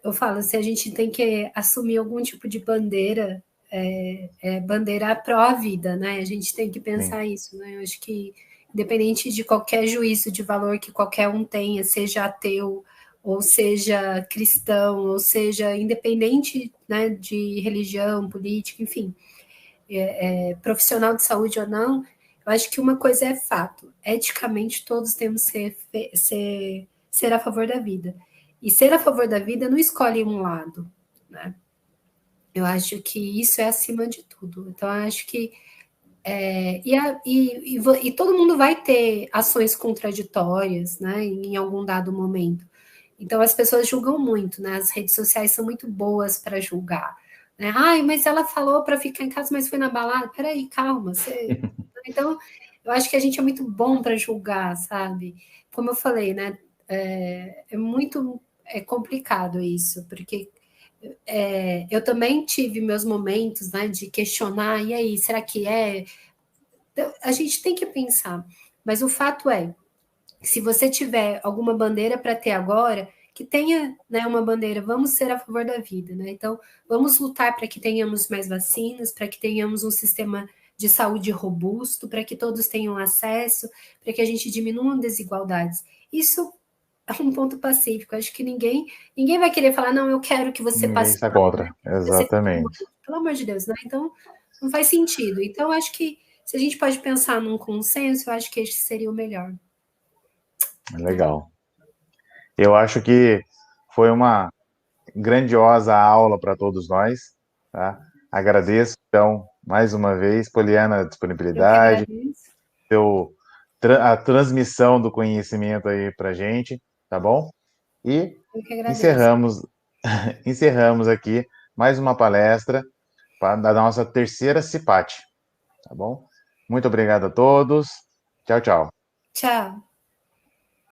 eu falo, se a gente tem que assumir algum tipo de bandeira, bandeira pró-vida, né? A gente tem que Sim. pensar isso, né? Eu acho que, independente de qualquer juízo de valor que qualquer um tenha, seja ateu, ou seja cristão, ou seja independente, né, de religião, política, enfim, profissional de saúde ou não, eu acho que uma coisa é fato: eticamente, todos temos que ser a favor da vida. E ser a favor da vida não escolhe um lado, né? Eu acho que isso é acima de tudo. Então, eu acho que. E todo mundo vai ter ações contraditórias, né, em algum dado momento. Então, as pessoas julgam muito, né? As redes sociais são muito boas para julgar. Né? Ai, mas ela falou para ficar em casa, mas foi na balada. Peraí, calma. Então, eu acho que a gente é muito bom para julgar, sabe? Como eu falei, né? É complicado isso, porque eu também tive meus momentos, né, de questionar, e aí, será que é? Então, a gente tem que pensar, mas o fato é, Se você tiver alguma bandeira para ter agora, que tenha, né, uma bandeira, vamos ser a favor da vida, né? Então, vamos lutar para que tenhamos mais vacinas, para que tenhamos um sistema de saúde robusto, para que todos tenham acesso, para que a gente diminua desigualdades. Isso é um ponto pacífico. Acho que ninguém vai querer falar, não, eu quero que você Ninguém passe está mal, né? contra. Você fique Exatamente. doente. Pelo amor de Deus, né? Então, não faz sentido. Então, acho que se a gente pode pensar num consenso, eu acho que esse seria o melhor. Legal. Eu acho que foi uma grandiosa aula para todos nós, tá? Agradeço, então, mais uma vez, Poliana, a Eu que disponibilidade, agradeço. a transmissão do conhecimento aí para gente, tá bom? E Eu que agradeço. encerramos, encerramos aqui mais uma palestra da nossa terceira CIPAT, tá bom? Muito obrigado a todos. Tchau, tchau. Tchau.